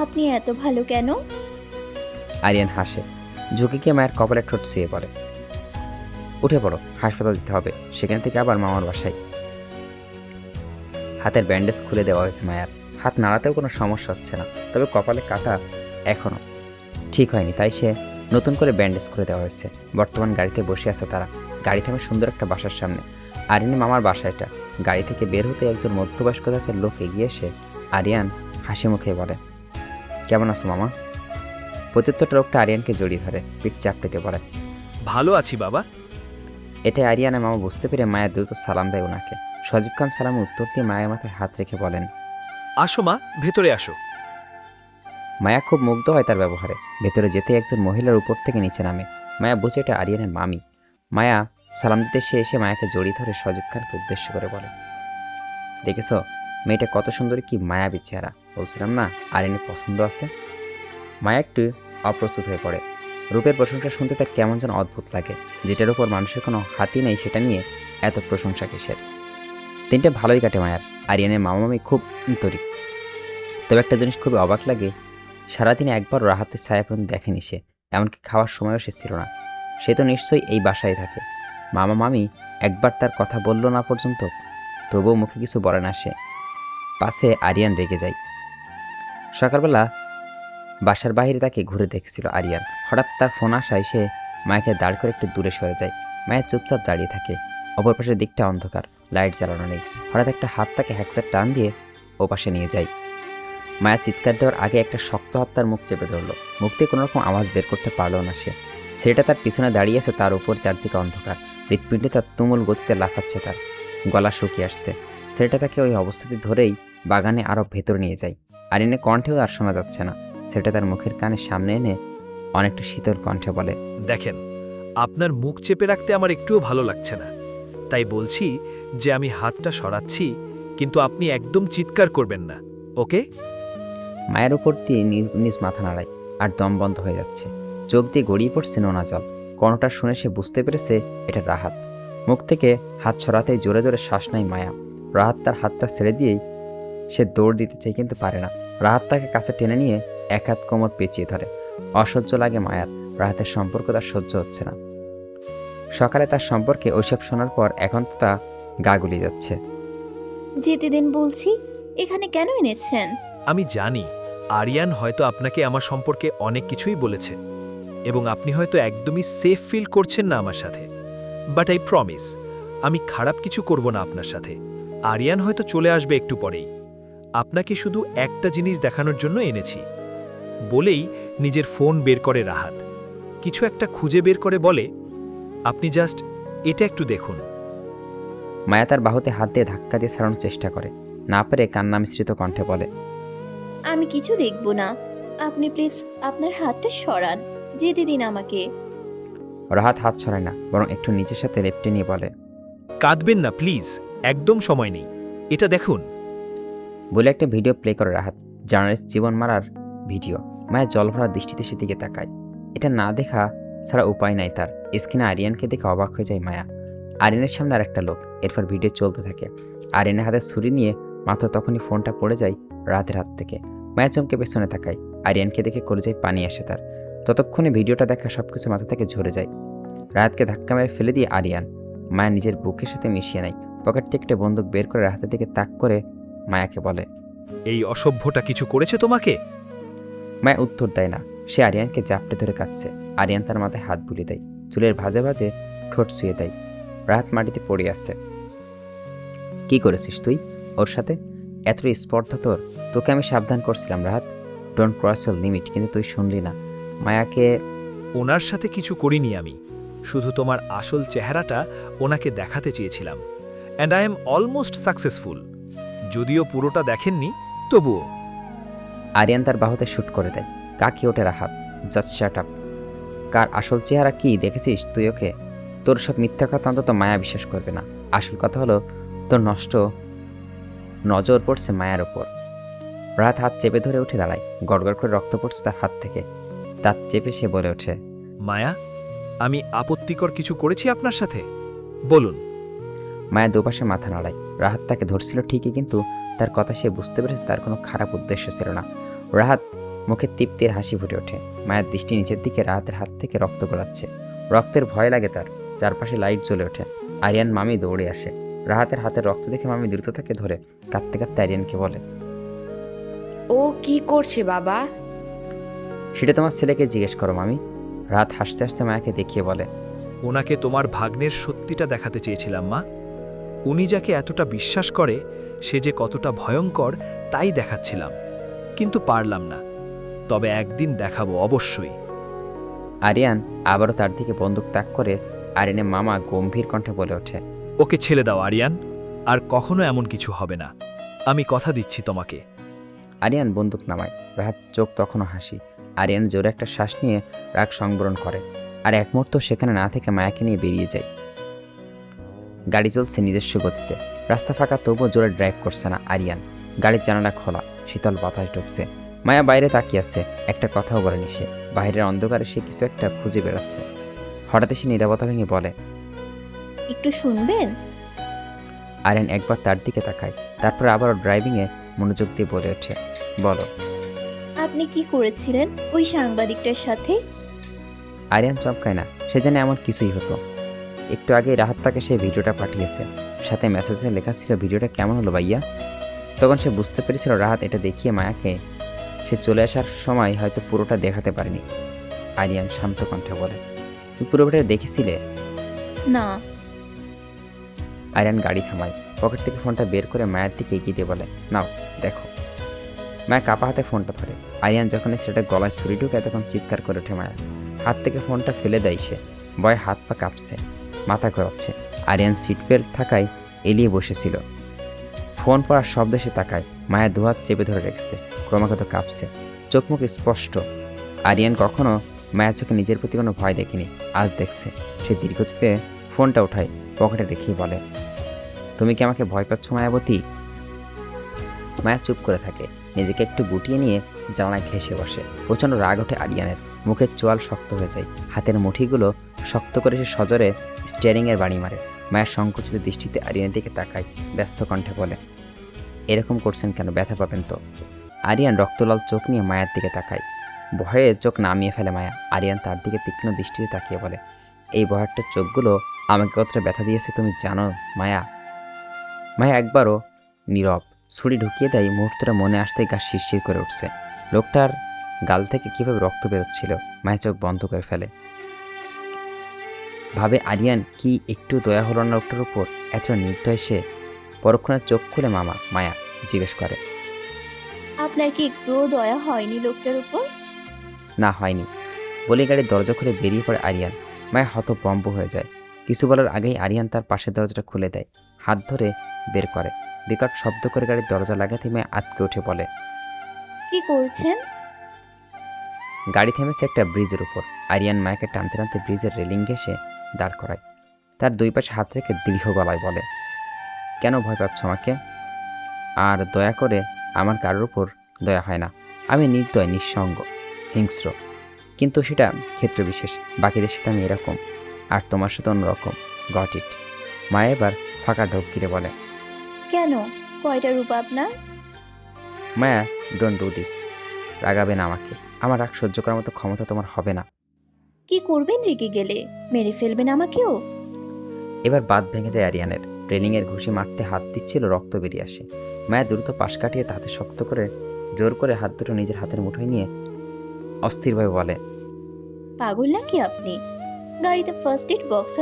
আপনি এত ভালো কেন? আরিয়ান হাসে, ঝুঁকে গিয়ে মায়ের কপালে ঠোঁট ছুঁয়ে পড়ে। উঠে পড়ো, হাসপাতাল যেতে হবে, সেখান থেকে আবার মামার বাসায়। হাতের ব্যান্ডেজ খুলে দেওয়া হয়েছে মায়ার। হাত নাড়াতেও কোনো সমস্যা হচ্ছে না, তবে কপালে কাটা এখনও ঠিক হয়নি, তাই সে নতুন করে ব্যান্ডেজ করে দেওয়া হয়েছে। বর্তমান গাড়িতে বসে আছে তারা। গাড়ি থামে সুন্দর একটা বাসার সামনে। আরিয়ানের মামার বাসা এটা। গাড়ি থেকে বের হতে একজন মধ্যবয়স্ক জাতের লোক এগিয়ে এসে আরিয়ান হাসি মুখে বলে, কেমন আছো মামা? প্রত্যুত্তরটা লোকটা আরিয়ানকে জড়িয়ে ধরে, পিঠ চাপড়িতে বলে, ভালো আছি বাবা। এতে আরিয়ানের মামা বুঝতে পেরে মায়া দ্রুত সালাম দেয় ওনাকে। সজীব খান সালামের উত্তর দিয়ে মায়ের মাথায় হাত রেখে বলেন, আসো মা, ভেতরে আসো। মায়া খুব মুগ্ধ হয় তার ব্যবহারে। ভেতরে যেতে একজন মহিলার উপর থেকে নিচে নামে। মায়া বুঝে এটা আরিয়ানের মামি। মায়া সালাম দিতে সে এসে মায়াকে জড়িয়ে ধরে সজীব খানকে উদ্দেশ্য করে বলে, দেখেছ মেয়েটা কত সুন্দরী, কি মায়াবী চেহারা। বলছিলাম না আরিয়ানের পছন্দ আছে। মায়া একটু অপ্রস্তুত হয়ে পড়ে। রূপের প্রশংসা শুনতে তার কেমন যেন অদ্ভুত লাগে। যেটার উপর মানুষের কোনো হাতই নেই, সেটা নিয়ে এত প্রশংসা কিসের। দিনটা ভালোই কাটে মায়ার। আরিয়ানের মামামি খুব আন্তরিক। তবে একটা জিনিস খুবই অবাক লাগে, সারাদিনে একবার রাহাতের ছায়া পর্যন্ত দেখেনি সে। এমনকি খাওয়ার সময়ও সে ছিল না। সে তো নিশ্চয়ই এই বাসায় থাকে। মামা মামি একবার তার কথা বলল না পর্যন্ত, তবুও মুখে কিছু বলে না সে। পাশে আরিয়ান রেগে যায়। সকালবেলা বাসার বাইরে তাকে ঘুরে দেখছিল আরিয়ান। হঠাৎ তার ফোন আসায় সে মায়াকে দাঁড় করে একটু দূরে সরে যায়। মায়া চুপচাপ দাঁড়িয়ে থাকে। অপর পাশের দিকটা অন্ধকার, লাইট জ্বালানো নেই। হঠাৎ একটা হাত তাকে হ্যাকসার টান দিয়ে ও পাশে নিয়ে যায়। মায়া চিৎকার দেওয়ার আগে একটা শক্ত হাত তার মুখ চেপে ধরল। মুখ দিয়ে কোনো রকম আওয়াজ বের করতে পারল না সে। ছেলেটা তার পিছনে দাঁড়িয়ে আছে, তার উপর চারদিকে অন্ধকার। হৃৎপিণ্ডে তার তুমুল গতিতে লাফাচ্ছে, তার গলা শুকিয়ে আসছে। ছেলেটা তাকে ওই অবস্থাতে ধরেই বাগানে আরও ভেতর নিয়ে যায়। আরিয়ানের কণ্ঠেও আর শোনা যাচ্ছে না। ছেলেটা তার মুখের কানে সামনে এনে অনেকটা শীতল কণ্ঠে বলে, দেখেন, আপনার মুখ চেপে রাখতে আমার একটুও ভালো লাগছে না, তাই বলছি যে আমি হাতটা সরাচ্ছি, কিন্তু আপনি একদম চিৎকার করবেন না, ওকে? মায়ের উপর দিয়ে নিজ মাথা নাড়ায়, আর দম বন্ধ হয়ে যাচ্ছে। চোখ দিয়ে গড়িয়ে পড়ছে নোনা জল। কণ্ঠটা শুনে সে বুঝতে পেরেছে এটা রাহাত। মুখ থেকে হাত ছড়াতেই জোরে জোরে শ্বাস নেয় মায়া। রাহাত তার হাতটা ছেড়ে দিয়েই সে দৌড় দিতে চায়, কিন্তু পারে না। রাহাত তাকে কাছে টেনে নিয়ে এক হাত কোমর পেঁচিয়ে ধরে। অসহ্য লাগে মায়ার। রাহাতের সম্পর্ক তার সহ্য হচ্ছে না। সকালে তার সম্পর্কে ওইসব শোনার পর এখন তো তা গা গুলিয়ে যাচ্ছে। যেতে দিন বলছি, এখানে কেন এনেছেন? আমি জানি আরিয়ান হয়তো আপনাকে আমার সম্পর্কে অনেক কিছুই বলেছে, এবং আপনি হয়তো একদমই সেফ ফিল করছেন না আমার সাথে। বাট আই প্রমিস, আমি খারাপ কিছু করব না আপনার সাথে। আরিয়ান হয়তো চলে আসবে একটু পরেই। আপনাকে শুধু একটা জিনিস দেখানোর জন্য এনেছি। বলেই নিজের ফোন বের করে রাহাত। কিছু একটা খুঁজে বের করে বলে, আপনি জাস্ট এটা একটু দেখুন। মায়া তার বাহুতে হাত দিয়ে ধাক্কা দিয়ে ছাড়ানোর চেষ্টা করে, না পেরে কান্না মিশ্রিত কণ্ঠে বলে, আমি কিছু দেখব না। আপনি প্লিজ আপনার হাতটা সরান, যেতে দিন আমাকে। রাহাত হাত ছড়ায় না, বরং একটু নিচের সাথে লেপটে নিয়ে বলে, কাঁদবেন না প্লিজ, একদম সময় নেই, এটা দেখুন। বলে একটা ভিডিও প্লে করে রাহাত। জার্নালিস্ট জীবন মারার ভিডিও। মায়ের জলভরা দৃষ্টিতে সেদিকে তাকায়। এটা না দেখা ছাড়া উপায় নাই তার। স্ক্রিনে আরিয়ানকে দেখে অবাক হয়ে যায় মায়া। আরিয়ানের সামনে আর একটা লোক। এরপর ভিডিও চলতে থাকে। আরিয়ানের হাতে ছুরি নিয়ে মাত্র তখনই ফোনটা পড়ে যায় রাহাতের হাত থেকে। মায়া চমকে পেছনে তাকায়। আরিয়ানকে দেখে কলেজায় পানি আসে তার। ততক্ষণে ভিডিওটা দেখা সবকিছু মাথা থেকে ঝরে যায়। রাহাতকে ধাক্কা মেরে ফেলে দিয়ে আরিয়ান মায়া নিজের বুকের সাথে মিশিয়ে নেয়। পকেট থেকে একটা বন্দুক বের করে রাহাতের দিকে তাক করে মায়াকে বলে, এই অসভ্যটা কিছু করেছে তোমাকে? মায়া উত্তর দেয় না। সে আরিয়ানকে জাপটে ধরে কাঁদছে। আরিয়ান তার মাথায় হাত বুলিয়ে দেয়, চুলের ভাঁজে ভাঁজে ঠোঁট শুয়ে দেয়। রাহাত মাটিতে পড়ে আছে। কি করেছিস তুই ওর সাথে? এত স্পর্ধা তোর? তোকে আমি সাবধান করছিলাম Rahat, don't cross your limit, কিন্তু তুই শুনলি না। মায়াকে ওনার সাথে কিছু করিনি আমি, শুধু তোমার আসল চেহারাটা ওনাকে দেখাতে চেয়েছিলাম। And I am almost successful. যদিও পুরোটা দেখেননি, তবুও। আরিয়ান তার বাহুতে শুট করে দেয়। কাকি ওঠে রাহাত, জাস্ট শাট আপ। কার আসল চেহারা কি দেখেছিস তুই ওকে? তোর সব মিথ্যা কথা অন্তত মায়া বিশ্বাস করবে না। আসল কথা হলো তোর নষ্ট নজর পড়ছে মায়ার ওপর। রাহাত হাত চেপে ধরে উঠে দাঁড়ায়। গড়গড় করে রক্ত পড়ছে তার হাত থেকে। দাঁত চেপে সে বলে ওঠে, মায়া, আমি আপত্তিকর কিছু করেছি আপনার সাথে? বলুন। মায়া দুপাশে মাথা নাড়ায়। রাহাত তাকে ধরছিল ঠিকই, কিন্তু তার কথা সে বুঝতে পেরেছে তার কোনো খারাপ উদ্দেশ্য ছিল না। রাহাত মুখে তৃপ্তির হাসি ফুটে ওঠে। মায়ের দৃষ্টি নিচের দিকে। রাহাতের হাত থেকে রক্ত গড়াচ্ছে। রক্তের ভয় লাগে তার। চারপাশে লাইট জ্বলে ওঠে। আরিয়ান মামি দৌড়ে আসে। রাহাতের হাতের রক্ত দেখে মামি দ্রুত তাকে ধরে কাঁদতে কাঁদতে আরিয়ানকে বলে, ও কি করছে বাবা? সেটা তোমার ছেলেকে জিজ্ঞেস করো মামি। রাহাত হাসতে হাসতে মায়াকে দেখিয়ে বলে, ওনাকে তোমার ভাগ্নের সত্যিটা দেখাতে চেয়েছিলাম মা। উনি যাকে এতটা বিশ্বাস করে সে যে কতটা ভয়ঙ্কর তাই দেখাচ্ছিলাম, কিন্তু পারলাম না। তবে একদিন দেখাবো অবশ্যই। আরিয়ান আবারও তার দিকে বন্দুক তাক করে আরিয়ানের মামা গম্ভীর কণ্ঠে বলে ওঠে, ওকে ছেড়ে দাও আরিয়ান, আর কখনো এমন কিছু হবে না, আমি কথা দিচ্ছি তোমাকে। আরিয়ান বন্দুক নামায়। রাহাত চোখ তখনও হাসি। আরিয়ান জোরে একটা শ্বাস নিয়ে রাগ সংবরণ করে, আর এক মুহূর্ত সেখানে না থেকে মায়াকে নিয়ে বেরিয়ে যায়। গাড়ি চলছে নিজস্ব গতিতে। রাস্তা ফাঁকা, তবুও জোরে ড্রাইভ করছে না আরিয়ান। গাড়ির জানালা খোলা, শীতল বাতাস ঢুকছে। মায়া বাইরে তাকিয়ে আছে, একটা কথাও বলেনি সে। বাইরের অন্ধকারে সে কিছু একটা খুঁজে বেড়াচ্ছে। হঠাৎ সে নীরবতা ভেঙে বলে, একটু শুনবেন? আরিয়ান একবার তার দিকে তাকায়, তারপর আবারও ড্রাইভিংয়ে মনোযোগ দিয়ে বলে ওঠে, বলো। আপনি কি করেছিলেন ওই সাংবাদিকটার সাথে? আরিয়ান চমকায় না, সে জানে এমন কিছুই হতো। একটু আগে রাহাত তাকে সেই ভিডিওটা পাঠিয়েছে, সাথে মেসেজে লেখা ছিল ভিডিওটা কেমন হলো ভাইয়া। তখন সে বুঝতে পেরেছিল রাহাত এটা দেখিয়ে মায়াকে সে চলে আসার সময় হয়তো পুরোটা দেখাতে পারেনি। আরিয়ান শান্ত কণ্ঠে বলে, তুমি পুরোটা দেখেছিলে? না। আরিয়ান গাড়ি থামায়, পকেট থেকে ফোনটা বের করে মায়ের দিকে এগিয়ে দিয়ে বলে, নাও দেখো। মায়া কাপা হাতে ফোনটা ধরে। আরিয়ান যখন সেটা গলায় ছুরি ঢুকে তখন চিৎকার করে ওঠে মায়া। হাত থেকে ফোনটা ফেলে দেয় সে। ভয়ে হাত পা কাঁপছে, মাথা ঘোরাচ্ছে। আরিয়ান সিট বেল্ট থাকায় এলিয়ে বসেছিল। ফোন পড়ার শব্দ সে তাকায়। মায়া দুহাত চেপে ধরে রেখেছে, ক্রমাগত কাঁপছে, চোখ মুখ স্পষ্ট। আরিয়ান কখনো মায়ের চোখে নিজের প্রতি কোনো ভয় দেখেনি, আজ দেখছে। সে দীর্ঘতিতে ফোনটা উঠায়, পকেটে রেখেই বলে, তুমি কি আমাকে ভয় পাচ্ছ মায়াবতী? মায়া চুপ করে থাকে, নিজেকে একটু গুটিয়ে নিয়ে জানালায় ঘেঁষে বসে। প্রচণ্ড রাগ ওঠে আরিয়ানের, মুখের চোয়াল শক্ত হয়ে যায়, হাতের মুঠিগুলো শক্ত করে সে সজোরে স্টিয়ারিংয়ের বাড়ি মারে। মায়ের সংকুচিত দৃষ্টিতে আরিয়ানের দিকে তাকায়, ব্যস্ত কণ্ঠে বলে, এরকম করছেন কেন? ব্যথা পাবেন তো। আরিয়ান রক্তলাল চোখ নিয়ে মায়ের দিকে তাকায়। ভয়ে চোখ নামিয়ে ফেলে মায়া। আরিয়ান তার দিকে তীক্ষ্ণ দৃষ্টিতে তাকিয়ে বলে, এই বহারটার চোখগুলো আমাকে কতটা ব্যথা দিয়েছে তুমি জানো মায়া? মায়া একবারও নীরব। ছুরি ঢুকিয়ে দেয়, মুহূর্তটা মনে আসতেই গা শিরশির করে উঠছে। লোকটার গাল থেকে কীভাবে রক্ত বেরোচ্ছিল। মায়া চোখ বন্ধ করে ফেলে, ভাবে আরিয়ান কি একটু দয়া হলো না লোকটার উপর? এত নির্দয় সে। পরক্ষণে চোখ খুলে মায়া জিজ্ঞেস করে, আপনার কি একটুও দয়া হয়নি লোকটার উপর? না হয়নি। বলে গাড়ির দরজা খুলে বেরিয়ে পড়ে আরিয়ান। মায়া হতভম্ব হয়ে যায়। কিছু বলার আগেই আরিয়ান তার পাশের দরজাটা খুলে দেয়, হাত ধরে বের করে। বিকট শব্দ করে গাড়ির দরজা লাগাতে মায়া আটকে উঠে বলে, কি করছেন? গাড়ি থেমেছে একটা ব্রিজের উপর। আরিয়ান মায়াকে টানতে টানতে ব্রিজের রেলিং ঘেঁষে দাঁড় করায়। তার দুই পাশে হাত রেখে দৃঢ় গলায় বলে, কেন ভয় পাচ্ছ আমাকে? আর দয়া করে আমার কারোর উপর দয়া হয় না। আমি নির্দয়, নিঃসঙ্গ, হিংস্র, কিন্তু সেটা ক্ষেত্রবিশেষ। বাকিদের সাথে আমি এরকম, আর তোমার সাথে অন্যরকম। Got it. মায়া এবার ফাঁকা ঢোক গিরে বলে, কেন? কয়টা রূপ আপনার? মায়া, ডোন্ট ডু দিস। রাগাবে না আমাকে। আমার রাগ সহ্য করার মতো ক্ষমতা তোমার হবে না। কি করবেন রেগে গেলে? মেরে ফেলবেন আমাকেও? এবার বাদ ভেঙে যায় আরিয়ানের। রেলিংয়ের ঘুষি মারতে হাত দিচ্ছিল, রক্ত বেরিয়ে আসে। মায়া দ্রুত পাশ কাটিয়ে তাতে শক্ত করে জোর করে হাত দুটো নিজের হাতের মুঠোয় নিয়ে অস্থিরভাবে বলে, পাগল নাকি আপনি? গাড়িতে ফার্স্ট এড বক্স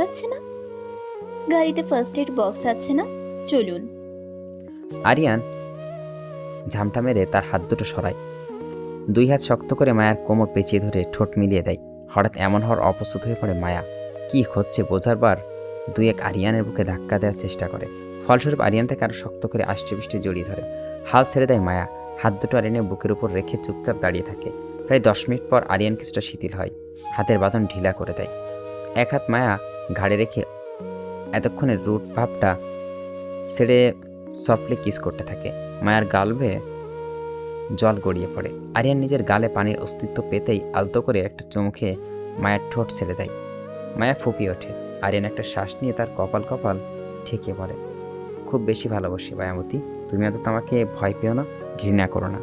আছে না? চলুন। আরিয়ান ঝামটা মেরে তার হাত দুটো সরায়। দুই হাত শক্ত করে মায়ার কোমর পেঁচিয়ে ধরে ঠোঁট মিলিয়ে দেয়। হঠাৎ এমন হওয়ার অপ্রস্তুত হয়ে পড়ে মায়া। কি হচ্ছে বোঝার বার দুই এক আরিয়ানের বুকে ধাক্কা দেওয়ার চেষ্টা করে। ফলস্বরূপ আরিয়ান তাকে আরো শক্ত করে আষ্টে পৃষ্ঠে জড়িয়ে ধরে। হাল ছেড়ে দেয় মায়া। হাত দুটো আরিয়ানের বুকের উপর রেখে চুপচাপ দাঁড়িয়ে থাকে। প্রায় 10 মিনিট পর আরিয়ান কিছুটা শিথিল হয়, হাতের বাঁধন ঢিলা করে দেয়। এক হাত মায়া ঘাড়ে রেখে এতক্ষণের রুট ভাবটা ছেড়ে সফটলি কিস করতে থাকে। মায়ার গাল বেয়ে জল গড়িয়ে পড়ে। আরিয়ান নিজের গালে পানির অস্তিত্ব পেতেই আলতো করে একটা চুমু খেয়ে মায়ের ঠোঁট ছেড়ে দেয়। মায়া ফুপিয়ে ওঠে। আরিয়ান একটা শ্বাস নিয়ে তার কপাল ঠেকিয়ে বলে, খুব বেশি ভালোবাসি মায়াবতী। তুমি অন্তত আমাকে ভয় পেও না, ঘৃণা করো না।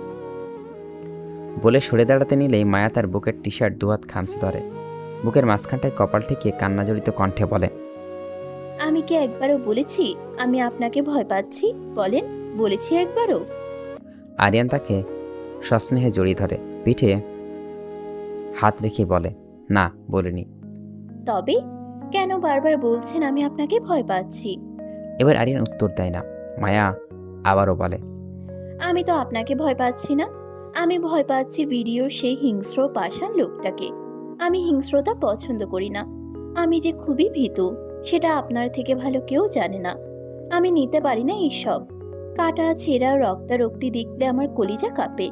বলে সরে দাঁড়াতে নিলেই মায়া তার বুকের টি শার্ট দুহাত খামচে ধরে। বুকের মাঝখানটায় কপাল ঠেকিয়ে কান্নাজড়িত কণ্ঠে বলে, আমি কি একবারও বলেছি আমি আপনাকে ভয় পাচ্ছি? বলেন, বলেছি একবারও? আরিয়ান তাকে সস্নেহে জড়িয়ে ধরে, পিঠে হাত রেখে বলে, না বলিনি। তবে কেন বারবার বলছেন আমি আপনাকে ভয় পাচ্ছি? এবার আরিয়ান উত্তর দেয় না। মায়া আবারও বলে, আমি তো আপনাকে ভয় পাচ্ছি না, আমি ভয় পাচ্ছি ভিডিওর সেই হিংস্র পাষাণ লোকটাকে। আমি হিংস্রতা পছন্দ করি না। আমি যে খুবই ভীতু সেটা আপনার থেকে ভালো কেউ জানে না। আমি নিতে পারি না এইসব কাটা ছেঁড়া রক্তারক্তি দেখলে আমার কলিজা কাঁপে।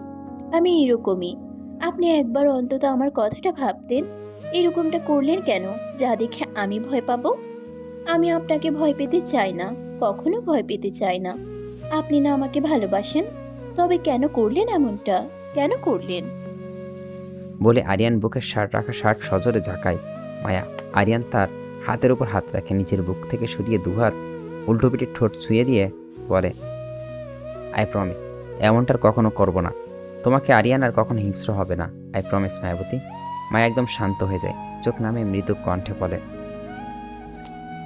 আমি এরকমই। আপনি একবার অন্তত আমার কথাটা ভাবতেন। এরকমটা করলেন কেন যা দেখে আমি ভয় পাবো? আমি আপনাকে ভয় পেতে চাই না, কখনো ভয় পেতে চাই না। আপনি না আমাকে ভালোবাসেন, তবে কেন করলেন এমনটা? কেন করলেন? বলে আরিয়ান বুকের শার্ট সজোরে ঝাঁকায়। মায়া আরিয়ান তার হাতের উপর হাত রাখে, নিচের বুক থেকে সরিয়ে দুহাত উল্টো পিঠে ঠোঁট ছুঁয়ে দিয়ে বলে, আই প্রমিস এমনটার কখনো করব না। তোমাকে আরিয়ান আর কখনো হিংস্র হবে না, আই প্রমিস মায়াবতী। মায়া একদম শান্ত হয়ে যায়, চোখ নামে মৃদু কণ্ঠে বলে,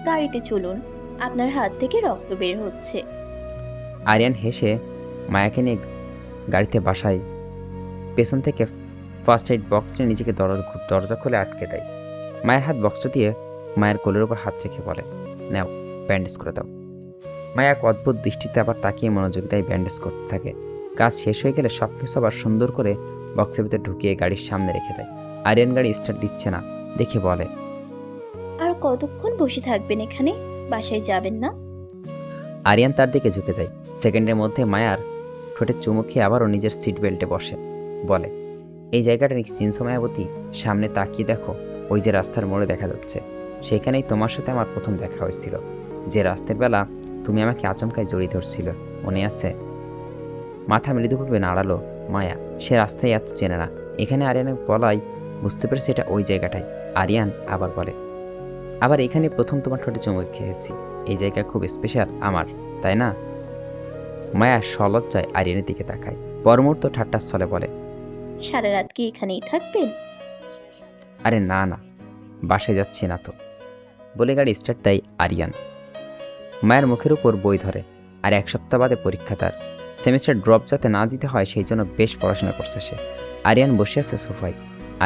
গাড়িতে চলুন, আপনার হাত থেকে রক্ত বের হচ্ছে। আরিয়ান হেসে মায়াকে নিয়ে গাড়িতে পেছন থেকে ফার্স্ট এইড বক্স নিয়ে নিজেকে দরজা খুলে আটকে দেয়। মায়ের হাত বক্সটা দিয়ে মায়ের কোলের উপর হাত রেখে বলে, নাও ব্যান্ডেজ করে দাও। মায়া এক অদ্ভুত দৃষ্টিতে আবার তাকিয়ে মনোযোগ দেয় ব্যান্ডেজ করতে থাকে। কাজ শেষ হয়ে গেলে সব কিছু আবার সুন্দর করে বক্সের ভিতরে ঢুকিয়ে গাড়ির সামনে রেখে দেয়। আরিয়ান গাড়ি স্টার্ট দিচ্ছে না দেখে বলে, আর কতক্ষণ বসে থাকবেন এখানে? বাসায় যাবেন না? আরিয়ান তার দিকে ঝুঁকে যায়। সেকেন্ডের মধ্যে মায়ার ঠোঁটে চুমু খেয়ে আবারও নিজের সিট বেল্টে বসে। বলে, এই জায়গাটা নাকি চিনছো মায়াবতী? সামনে তাকিয়ে দেখো, ওই যে রাস্তার মোড়ে দেখা যাচ্ছে, সেখানেই তোমার সাথে আমার প্রথম দেখা হয়েছিল। যে রাস্তার বেলা তুমি আমাকে আচমকায় জড়িয়ে ধরছিল, মনে আছে? মাথা মৃদুভাবে নাড়ালো মায়া। সে রাস্তায় এত চেনে না। এখানে আরিয়ানের বলাই বুঝতে পেরেছে এটা ওই জায়গাটাই। আরিয়ান আবার বলে, আবার এখানে প্রথম তোমার ঠোঁটে চুমুক খেয়েছি। এই জায়গা খুব স্পেশাল আমার, তাই না? মায়া সলজ্জায় আরিয়ানের দিকে তাকায়। পরমুহূর্ত ঠাট্টার ছলে বলে, সারা রাত কি এখানেই থাকবেন? আরে না না, বাসায় যাচ্ছি না তো, বলে গাড়ি স্টার্ট দেয় আরিয়ান। মায়ের মুখের উপর বই ধরে। আর এক সপ্তাহ বাদে পরীক্ষা তার। সেমিস্টার ড্রপ যাতে না দিতে হয় সেই জন্য বেশ পড়াশোনা করছে সে। আরিয়ান বসে আছে সোফায়।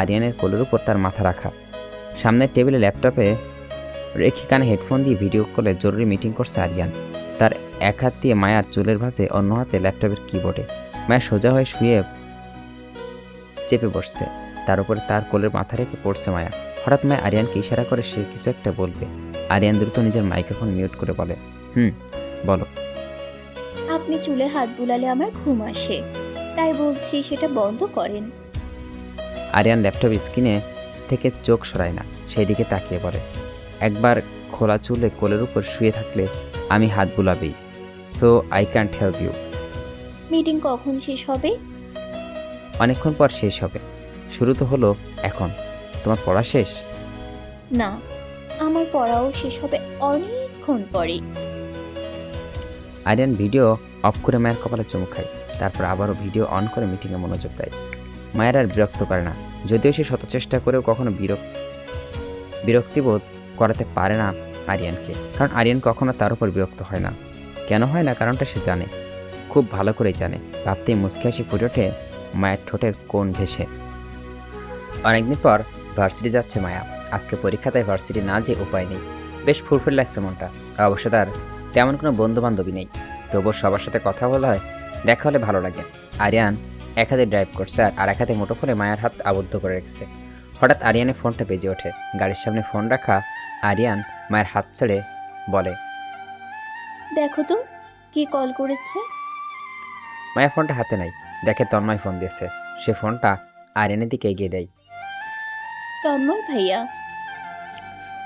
আরিয়ানের কোলের উপর তার মাথা রাখা। সামনের টেবিলে ল্যাপটপে রেখে কানে হেডফোন দিয়ে ভিডিও কলে জরুরি মিটিং করছে আরিয়ান। তার এক হাত দিয়ে মায়ার চুলের ভাঁজে, অন্য হাতে ল্যাপটপের কিবোর্ডে। মায়া সোজা হয়ে শুয়ে চেপে বসছে। তার উপরে তার কোলের মাথা রেখে পড়ছে মায়া। হঠাৎ মায়া আরিয়ানকে ইশারা করে সে কিছু একটা বলবে। আরিয়ান দ্রুত নিজের মাইক্রোফোন মিউট করে বলে, বলো। আপনি চুলে হাত বুলালে আমার ঘুম আসে, তাই বলছি সেটা বন্ধ করেন। আরিয়ান ল্যাপটপ স্ক্রিনে থেকে চোখ সরায় না, সেই দিকে তাকিয়ে বলে, একবার খোলা চুলে কোলের উপর শুয়ে থাকলে আমি হাত বুলাবেই, so I can't help you. Meeting কখন শেষ হবে? অনেকক্ষণ পর শেষ হবে। শুরু তো হলো এখন। তোমার পড়া শেষ? না, আমার পড়াও শেষ হবে অনেকক্ষণ পরে। আরিয়ান ভিডিও অফ করে মায়ের কপালে চুমু খায়। তারপর আবারও ভিডিও অন করে মিটিংয়ে মনোযোগ দেয়। মায়ের আর বিরক্ত করে না, যদিও সে শত চেষ্টা করেও কখনো বিরক্তিবোধ করাতে পারে না আরিয়ানকে। কারণ আরিয়ান কখনো তার উপর বিরক্ত হয় না। কেন হয় না কারণটা সে জানে, খুব ভালো করেই জানে। ভাবতেই মুচকি হাসি ফুটে ওঠে মায়ের ঠোঁটের কোণ ঘেঁষে। অনেকদিন পর ভার্সিটি যাচ্ছে মায়া। আজকে পরীক্ষা, তাই ভার্সিটি না যেয়ে উপায় নেই। বেশ ফুরফুর লাগছে মনটা। অবশ্য তার তেমন কোনো বন্ধুবান্ধবী নেই, তবুও সবার সাথে কথা বলা হয়, দেখা হলে ভালো লাগে। আরিয়ান এক হাতে ড্রাইভ করছে আর এক হাতে মুঠোফোনে মায়ের হাত আবদ্ধ করে রেখেছে। হঠাৎ আরিয়ানের ফোনটা বেজে ওঠে। গাড়ির সামনে ফোন রাখা আরিয়ান মায়ের হাত ছেড়ে বলে, দেখো তো কি কল করেছে। মায়া ফোনটা হাতে নাই, দেখে তন্ময় ফোন দিয়েছে। সে ফোনটা আরিয়ানের দিকে এগিয়ে দেয়। তন্ময় ভাইয়া।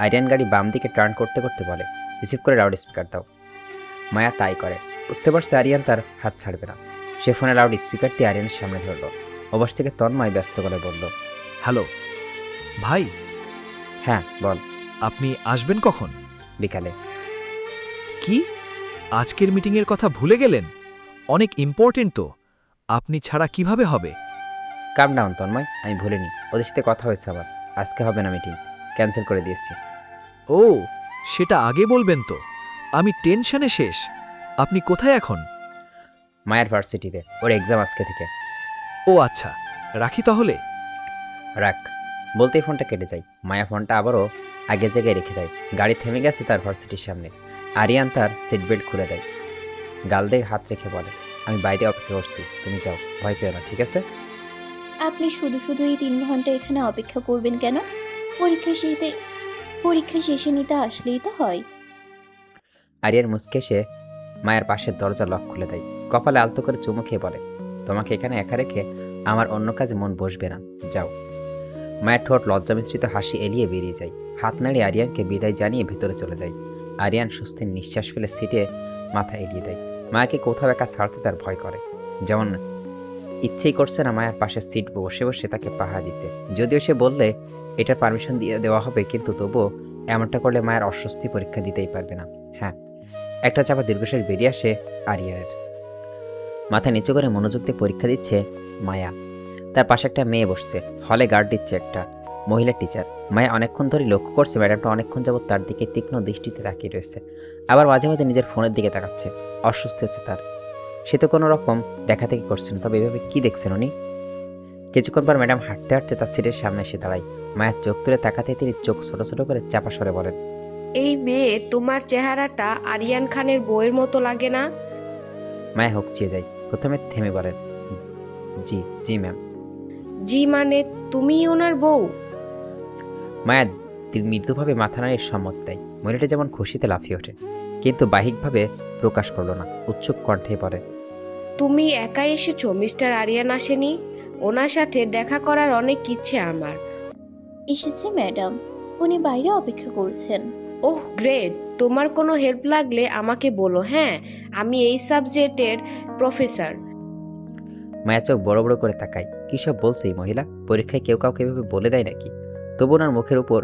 আরিয়ান গাড়ি বাম দিকে টার্ন করতে করতে বলে, রিসিভ করে লাউড স্পিকার দাও। মায়া তাই করে। বুঝতে পারছে আরিয়ান তার হাত ছাড়বে না। সে ফোনে লাউড স্পিকার দিয়ে আরিয়ানের সামনে ধরল। অবশ থেকে তন্ময় ব্যস্ত গলায় বলল, হ্যালো ভাই, হ্যাঁ বল। আপনি আসবেন কখন? বিকালে। কি, আজকের মিটিংয়ের কথা ভুলে গেলেন? অনেক ইম্পর্টেন্ট তো, আপনি ছাড়া কিভাবে হবে? কাম ডাউন তন্ময়, আমি ভুলিনি। ওদের সাথে কথা হয়েছে আবার। আজকে হবে না মিটিং, ক্যান্সেল করে দিয়েছি। ও, সেটা আগে বলবেন তো, আমি টেনশনে শেষ। আপনি কোথায় এখন? মায়ের ভার্সিটিতে, ওর এক্সাম আজকে থেকে। ও আচ্ছা, রাখি তাহলে। রাখ, বলতেই ফোনটা কেটে যায়। মায়া ফোনটা আবারও আগের জায়গায় রেখে দেয়। গাড়ি থেমে গেছে তার ভার্সিটির সামনে। আরিয়ান তার সিট বেল্ট খুলে দেয়। গাল দিয়ে হাত রেখে বলে, আমি বাইরে অপেক্ষা করছি, তুমি যাও, ভয় পেও না, ঠিক আছে? আপনি শুধু শুধু এই 3 ঘন্টা এখানে অপেক্ষা করবেন কেন? পরীক্ষা শেষে নিতে আসলেই তো হয়। আরিয়ান মুচকে সে মায়ের পাশের দরজা লক খুলে দেয়। কপালে আলতো করে চুমু খেয়ে বলে, তোমাকে এখানে একা রেখে আমার অন্য কাজে মন বসবে না, যাও। মায়ের ঠোঁট লজ্জা মিশ্রিত হাসি এলিয়ে বেরিয়ে যায়। হাত নাড়িয়ে আরিয়ানকে বিদায় জানিয়ে ভেতরে চলে যায়। আরিয়ান স্বস্তির নিঃশ্বাস ফেলে সিটে মাথা এলিয়ে দেয়। মায়াকে কোথাও একা ছাড়তে তার ভয় করে। যেমন ইচ্ছেই করছে না মায়ের পাশে সিট বসে বসে তাকে পাহারা দিতে। যদিও সে বললে এটার পারমিশন দিয়ে দেওয়া হবে, কিন্তু তবুও এমনটা করলে মায়ের অস্বস্তি পরীক্ষা দিতেই পারবে না। হ্যাঁ, একটা চাপা দীর্ঘশ্বাস বেরিয়ে আসে আরিয়ানের। মাথা নিচু করে মনোযোগ দিয়ে পরীক্ষা দিচ্ছে মায়া। তার পাশে একটা মেয়ে বসছে, হলে গার্ড দিচ্ছে একটা মহিলা টিচার। মায়া অনেকক্ষণ ধরে লক্ষ্য করছে ম্যাডামটা অনেকক্ষণ যাবত তার দিকে তীক্ষ্ণ দৃষ্টিতে তাকিয়ে রয়েছে। আবার মাঝে মাঝে নিজের ফোনের দিকে তাকাচ্ছে। অস্বস্তি হচ্ছে তার। সে তো কোনো রকম দেখা দেখি করছে না, তবে এভাবে কি দেখছেন উনি? কিছুক্ষণ পর ম্যাডাম হাঁটতে হাঁটতে তার সিটের সামনে এসে দাঁড়ায়। মায়ের চোখ তুলে তাকাতে তিনি চোখ ছোট ছোট করে চাপা স্বরে বলেন, এই মেয়ে তোমার চেহারাটা আরিয়ান খানের বউয়ের মতো লাগে না? মায়া হকচিয়ে যায়। প্রথমে থেমে বলেন, জি জি ম্যাম। জি মানে তুমি ওনার বউ? মায়া মৃদুভাবে মাথা নাড়িয়ে সম্মতি দেয়। মহিলাটি যেমন খুশিতে লাফিয়ে ওঠে, কিন্তু বাহিকভাবে প্রকাশ করলো না। উৎসুক কণ্ঠে বলে, তুমি একাই এসেছো? মিস্টার আরিয়ান আসেনি? ওনার সাথে দেখা করার অনেক ইচ্ছে আমার। এসেছে ম্যাডাম, উনি বাইরে অপেক্ষা করছেন। ওহ গ্রেট, তোমার কোনো হেল্প লাগলে আমাকে বলো। হ্যাঁ, আমি এই সাবজেক্টের প্রফেসর। মায়া চোখ বড় বড় করে তাকায়। কী সব বলছে এই মহিলা? পরীক্ষায় কেউ কাউকে এভাবে বলে দেয় নাকি? তবু ওনার মুখের উপর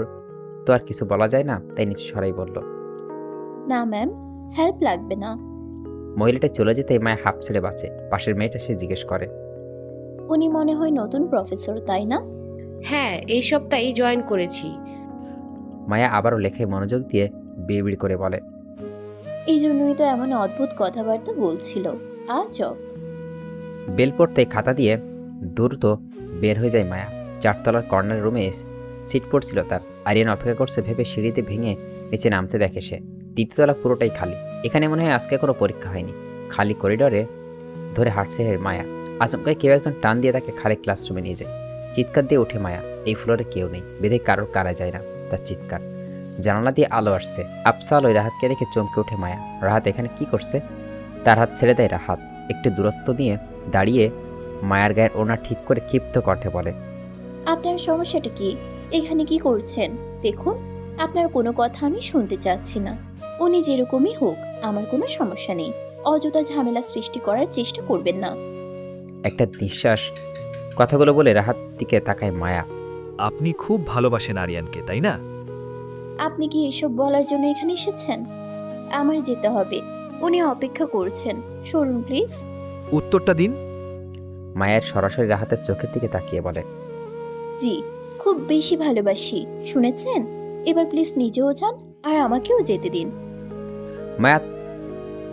তো আর কিছু বলা যায় না, তাই নিচে সরাই বলল। না ম্যাম, হেল্প লাগবে না। মহিলাটা চলে যেতে মায়া হাঁপ ছেড়ে বাঁচে। পাশের মেয়েটা সে জিজ্ঞেস করে, উনি মনে হয় নতুন প্রফেসর, তাই না? হ্যাঁ, এই সপ্তাহেই জয়েন করেছি। মায়া আবারও লেখায় মনোযোগ দিয়ে বিড়বিড় করে বলে, এই জন্যই তো এমন অদ্ভুত কথাবার্তা বলছিল। আজব। বেল পড়তে খাতা দিয়ে দ্রুত বের হয়ে যায় মায়া। 4তলার কর্নার রুমে সিট পড়ছিল তার। আরিয়ান অপেক্ষা করছে ভেবে সিঁড়িতে ভেঙে নিচে নামতে দেখে সে। 3য় তলা পুরোটাই খালি। এখানে মনে হয় আজকে কোনো পরীক্ষা হয়নি। খালি করিডোরে ধরে হাঁটছে মায়া। আচমকায় কেউ একজন টান দিয়ে তাকে খালি ক্লাসরুমে নিয়ে যায়। চিৎকার দিয়ে ওঠে মায়া। এই ফ্লোরে কেউ নেই, বেঁধে কারোর কারা যায় না তার চিৎকার। জানালা দিয়ে আলো আসছে। আফসা আলোয় রাহাতকে দেখে চমকে ওঠে মায়া। রাহাত এখানে কি করছে? তার হাত ছেড়ে দেয় রাহাত। একটু দূরত্ব নিয়ে দাঁড়িয়ে মায়ার গায়ের ওড়না ঠিক করে ক্ষিপ্ত কণ্ঠে বলে, আপনার সমস্যাটা কি? এখানে কি করছেন? দেখুন, আপনার কোনো কথা আমি শুনতে চাচ্ছি না। উনি যেরকমই হোক, আমার কোনো সমস্যা নেই। অযথা ঝামেলা সৃষ্টি করার চেষ্টা করবেন না। একটা নিঃশ্বাস কথাগুলো বলে রাহাত দিকে তাকায় মায়া। আপনি খুব ভালোবাসেন আরিয়ানকে, তাই না? আপনি কি এসব বলার জন্য এখানে এসেছেন? আমার যেতে হবে, উনি অপেক্ষা করছেন। সরুন প্লিজ। উত্তরটা দিন। মায়ের সরাসরি রাহাতের চোখের দিকে তাকিয়ে বলে, জি, খুব বেশি ভালোবাসি, শুনেছেন? এবার প্লিজ নিজেও যান আর আমাকেও যেতে দিন। মায়া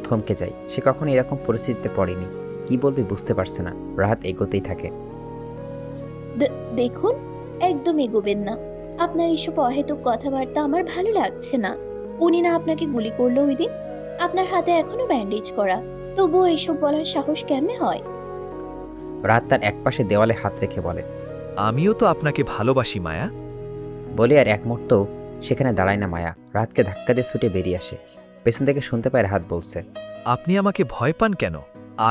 থমকে যায়। সে কখনো এরকম পরিস্থিতিতে পড়েনি। কি বলবে বুঝতে পারছে না। রাহাত এগোতেই থাকে। দেখুন, একদম এগোবেন না। আপনার এসব অহেতুক কথাবার্তা আমার ভালো লাগছে না। উনি না আপনাকে গুলি করলো ওই দিন? আপনার হাতে এখনো ব্যান্ডেজ করা, তবুও এসব বলার সাহস কেমনে হয়? রাহাত তার একপাশে দেওয়ালে হাত রেখে বলে, আমিও তো আপনাকে ভালোবাসি মায়া। বলে আর এক মুহূর্তও সেখানে দাঁড়ায় না মায়া। রাহাতকে ধাক্কা দিয়ে ছুটে বেরিয়ে আসে। পেছন থেকে শুনতে পায় রাহাত বলছে, আপনি আমাকে ভয় পান কেন?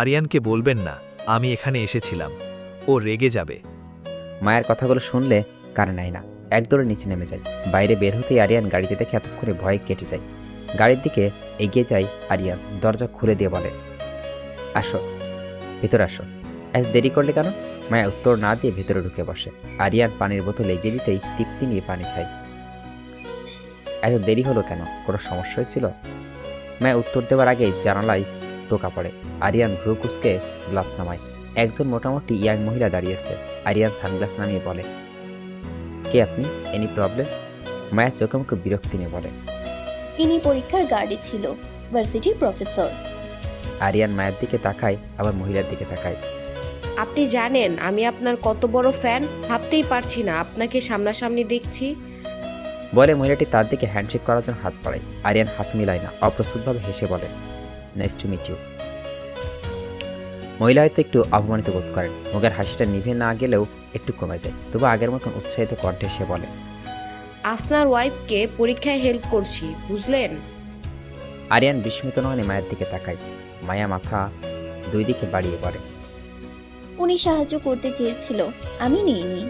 আরিয়ানকে বলবেন না আমি এখানে এসেছিলাম, ও রেগে যাবে। মায়ের কথাগুলো শুনলে কানে নেয় না। এক দৌড়ে নিচে নেমে যায়। বাইরে বের হতেই আরিয়ান গাড়িতে দেখে এতক্ষণে ভয় কেটে যায়। গাড়ির দিকে এগিয়ে যায় আরিয়ান। দরজা খুলে দিয়ে বলে, আসো, ভিতরে আসো। এত দেরি করলে কেন? মায়া উত্তর না দিয়ে ভেতরে ঢুকে বসে। আরিয়ান পানির বোতল এগিয়ে দিতেই তৃপ্তি নিয়ে পানি খায়। এত দেরি হলো কেন? কোনো সমস্যা হয়েছিল? মায়া উত্তর দেওয়ার আগেই জানালায় টোকা পড়ে। আরিয়ান ভ্রু কুচকে গ্লাস নামায়। একজন মোটামুটি ইয়াং মহিলা দাঁড়িয়েছে। আরিয়ান সানগ্লাস নামিয়ে বলে, কে আপনি? Any problem? মায়ের চোখে মুখে বিরক্তি নিয়ে বলে। ইনি পরীক্ষার গার্ডে ছিল, ভার্সিটির প্রফেসর। আরিয়ান মায়ের দিকে তাকায়, আবার মহিলার দিকে তাকায়। আপনি জানেন আমি আপনার কত বড় ফ্যান? ভাবতেই পারছি না আপনাকে সামনাসামনি দেখছি। বলে মহিলাটি তার দিকে হ্যান্ডশেক করার জন্য হাত বাড়ায়। আরিয়ান হাত মিলায় না, অপ্রস্তুতভাবে হেসে বলে, নাইস টু মিট ইউ। মহিলা হয়তো একটু অপমানিত বোধ করেন। মুখের হাসিটা নিভে না গেলেও একটু কমে যায়। তবু আগের মতন উৎসাহিত কণ্ঠে সে বলে, আপনার ওয়াইফকে পরীক্ষায় হেল্প করছি, বুঝলেন? আরিয়ান বিস্মিত নয়নে মায়ের দিকে তাকায়। মায়া মাথা দুই দিকে বাড়িয়ে পড়ে। উনি সাহায্য করতে চেয়েছিল, আমি নিইনি।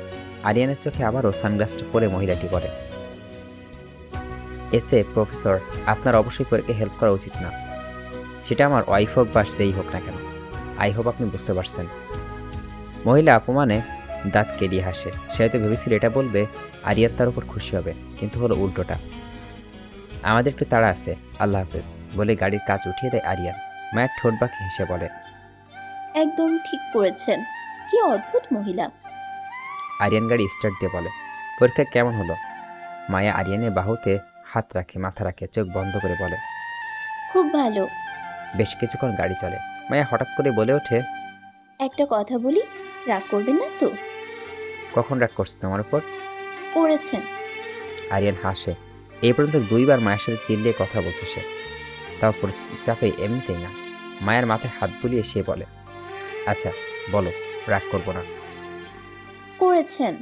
আরিয়ানের চোখে আবারও সানগ্লাসটা পরে মহিলাটি বলে, এসে প্রফেসর, আপনার অবশ্যই পরীকে হেল্প করা উচিত না। সেটা আমার ওয়াইফ হোক বা যেই হোক না কেন। আই হোপ আপনি বুঝতে পারছেন। মহিলা অপমানে দাঁত কেলিয়ে হাসে। সে হয়তো ভেবেছিল এটা বলবে আরিয়ান তার উপর খুশি হবে, কিন্তু হলো উল্টোটা। আমাদের একটু তাড়া আছে, আল্লাহ হাফেজ বলে গাড়ির কাজ উঠিয়ে দেয় আরিয়ান। মায়ের ঠোঁট বাঁকে হেসে বলে, একদম ঠিক করেছেন। কি অদ্ভুত মহিলা। আরিয়ান গাড়ি স্টার্ট দিয়ে বলে, পরীক্ষা কেমন হলো? মায়া আরিয়ানের বাহুতে হাত রাখে, মাথা রাখে, চোখ বন্ধ করে বলে, খুব ভালো। বেশ কিছুক্ষণ গাড়ি চলে। মায়া হঠাৎ করে বলে ওঠে, একটা কথা বলি, রাগ করবেন না তো? কখন রাগ করছে তোমার উপর? করেছেন। আরিয়ান হাসে। এই পর্যন্ত 2 বার মায়ের সাথে চিল্লিয়ে কথা বলছে সে, তাও পরিস্থিতির চাপে এমনিতেই না। মায়ের মাথায় হাত বুলিয়ে সে বলে, আচ্ছা বলো, রাগ করবো না। করেছেন।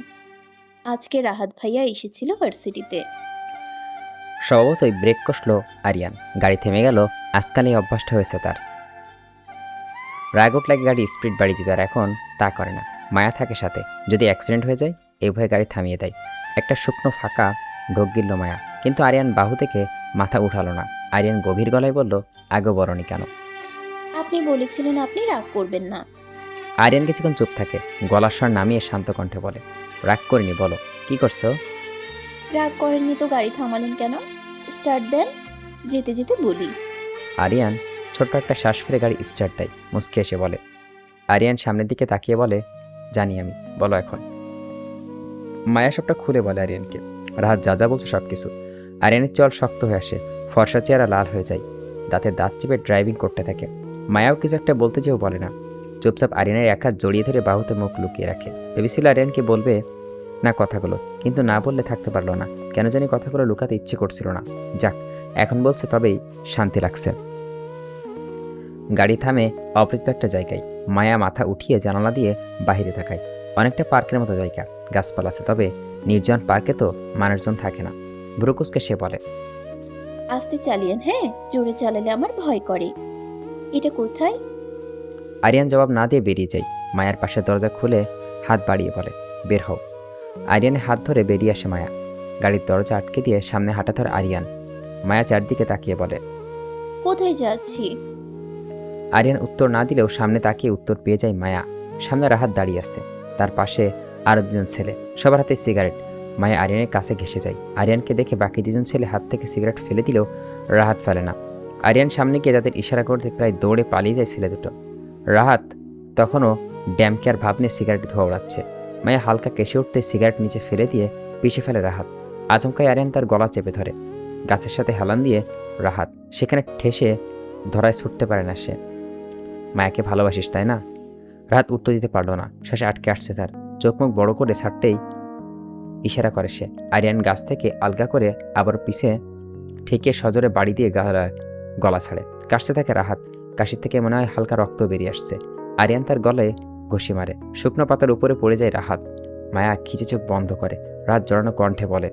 আজকে রাহাত ভাইয়া এসেছিল ভার্সিটিতে। স্বভাবতই ব্রেক কষল আরিয়ান। গাড়ি থেমে গেল। আজকাল এই অভ্যাসটা হয়েছে তার। রাগ উঠলে গাড়ি স্পিড বাড়িয়ে দিত, আর এখন তা করে না। মায়া থাকে সাথে, যদি অ্যাক্সিডেন্ট হয়ে যায় এই ভয়ে গাড়ি থামিয়ে দেয়। একটা শুকনো ফাঁকা ঢোক গিলল মায়া, কিন্তু আরিয়ান বাহু থেকে মাথা উঠালো না। আরিয়ান গভীর গলায় বলল, আগে বলনি কেন? আপনি বলেছিলেন আপনি রাগ করবেন না। আরিয়ান কিছুক্ষণ চুপ থাকে, গলার স্বর নামিয়ে শান্ত কণ্ঠে বলে, রাগ করিনি, বলো কি করছো? রাগ করেননি তো গাড়ি থামালেন কেন? স্টার্ট দেন, যেতে যেতে বলি। আরিয়ান ছোট্ট একটা শ্বাস ফেলে গাড়ি স্টার্ট দেয়। মুচকে এসে বলে। আরিয়ান সামনের দিকে তাকিয়ে বলে, জানি আমি, বলো এখন। মায়া সবটা খুলে বলে আরিয়ানকে। রাহাত যা যা বলছে সব কিছু। আরিয়ানের চল শক্ত হয়ে আসে, ফর্সা চেহারা লাল হয়ে যায়, দাঁতে দাঁত চেপে ড্রাইভিং করতে থাকে। মায়াও কিছু একটা বলতে চেয়েও বলে না, চুপচাপ আরিয়ানের এক হাত জড়িয়ে ধরে বাহুতে মুখ লুকিয়ে রাখে। ভেবেছিল আরিয়ানকে বলবে না কথাগুলো, কিন্তু না বললে থাকতে পারলো না। কেন জানি কথাগুলো লুকাতে ইচ্ছে করছিল না। যাক, এখন বলছে তবেই শান্তি লাগছে। গাড়ি থামে অপরিচিত একটা জায়গায়। মায়া মাথা উঠিয়ে জানালা দিয়ে বাহিরে তাকায়। অনেকটা পার্কের মতো জায়গা, গাছপালা আছে, তবে নির্জন পার্কে তো মানুষজন থাকে না। ব্রুকুসকে সে বলে, আস্তে চালিয়েন, হ্যাঁ, জোরে চালালে আমার ভয় করে। এটা কোথায়? আরিয়ান জবাব না দিয়ে বেরিয়ে যায়। মায়ার পাশে দরজা খুলে হাত বাড়িয়ে বলে, বের হও। আরিয়ানের হাত ধরে বেরিয়ে আসে মায়া। গাড়ির দরজা আটকে দিয়ে সামনে হাঁটা ধরে আরিয়ান। মায়া চারদিকে তাকিয়ে বলে, কোথায় যাচ্ছি? আরিয়ান উত্তর না দিলেও সামনে তাকিয়ে উত্তর পেয়ে যায় মায়া। সামনে রাহাত দাঁড়িয়ে আছে, তার পাশে আরও 2জন ছেলে, সবার হাতে সিগারেট। মায়া আরিয়ানের কাছে ঘেঁষে যায়। আরিয়ানকে দেখে বাকি 2জন ছেলে হাত থেকে সিগারেট ফেলে দিলেও রাহাত ফেলে না। আরিয়ান সামনে গিয়ে তাদের ইশারা করতে প্রায় দৌড়ে পালিয়ে যায় ছেলে দুটো। রাহাত তখনও ড্যামকেয়ার ভাব নিয়ে সিগারেট ধোয়া উড়াচ্ছে। মায়া হালকা কেসে উঠতে সিগারেট নিচে ফেলে দিয়ে পিষে ফেলে রাহাত। আচমকাই আরিয়ান তার গলা চেপে ধরে। গাছের সাথে হেলান দিয়ে রাহাত সেখানে ঠেসে ধরায় ছুটতে পারে না সে। মায়াকে ভালোবাসিস তাই না? রাহাত উত্তর দিতে পারল না, শ্বাসে আটকে আসছে তার। চোখ মুখ বড় করে ছাড়তেই ইশারা করে সে। আরিয়ান গাছ থেকে আলগা করে আবার পিছে ঠেকিয়ে সজোরে বাড়ি দিয়ে গলা ছাড়ে। কাশতে থাকে রাহাত। কাশির থেকে মনে হয় হালকা রক্ত বেরিয়ে আসছে। আরিয়ান তার গলায় ঘষি মারে। শুকনো পাতার উপরে পড়ে যায় রাহাত। মায়া খিচে চোখ বন্ধ করে। রাত জড়ানো কণ্ঠে বলে,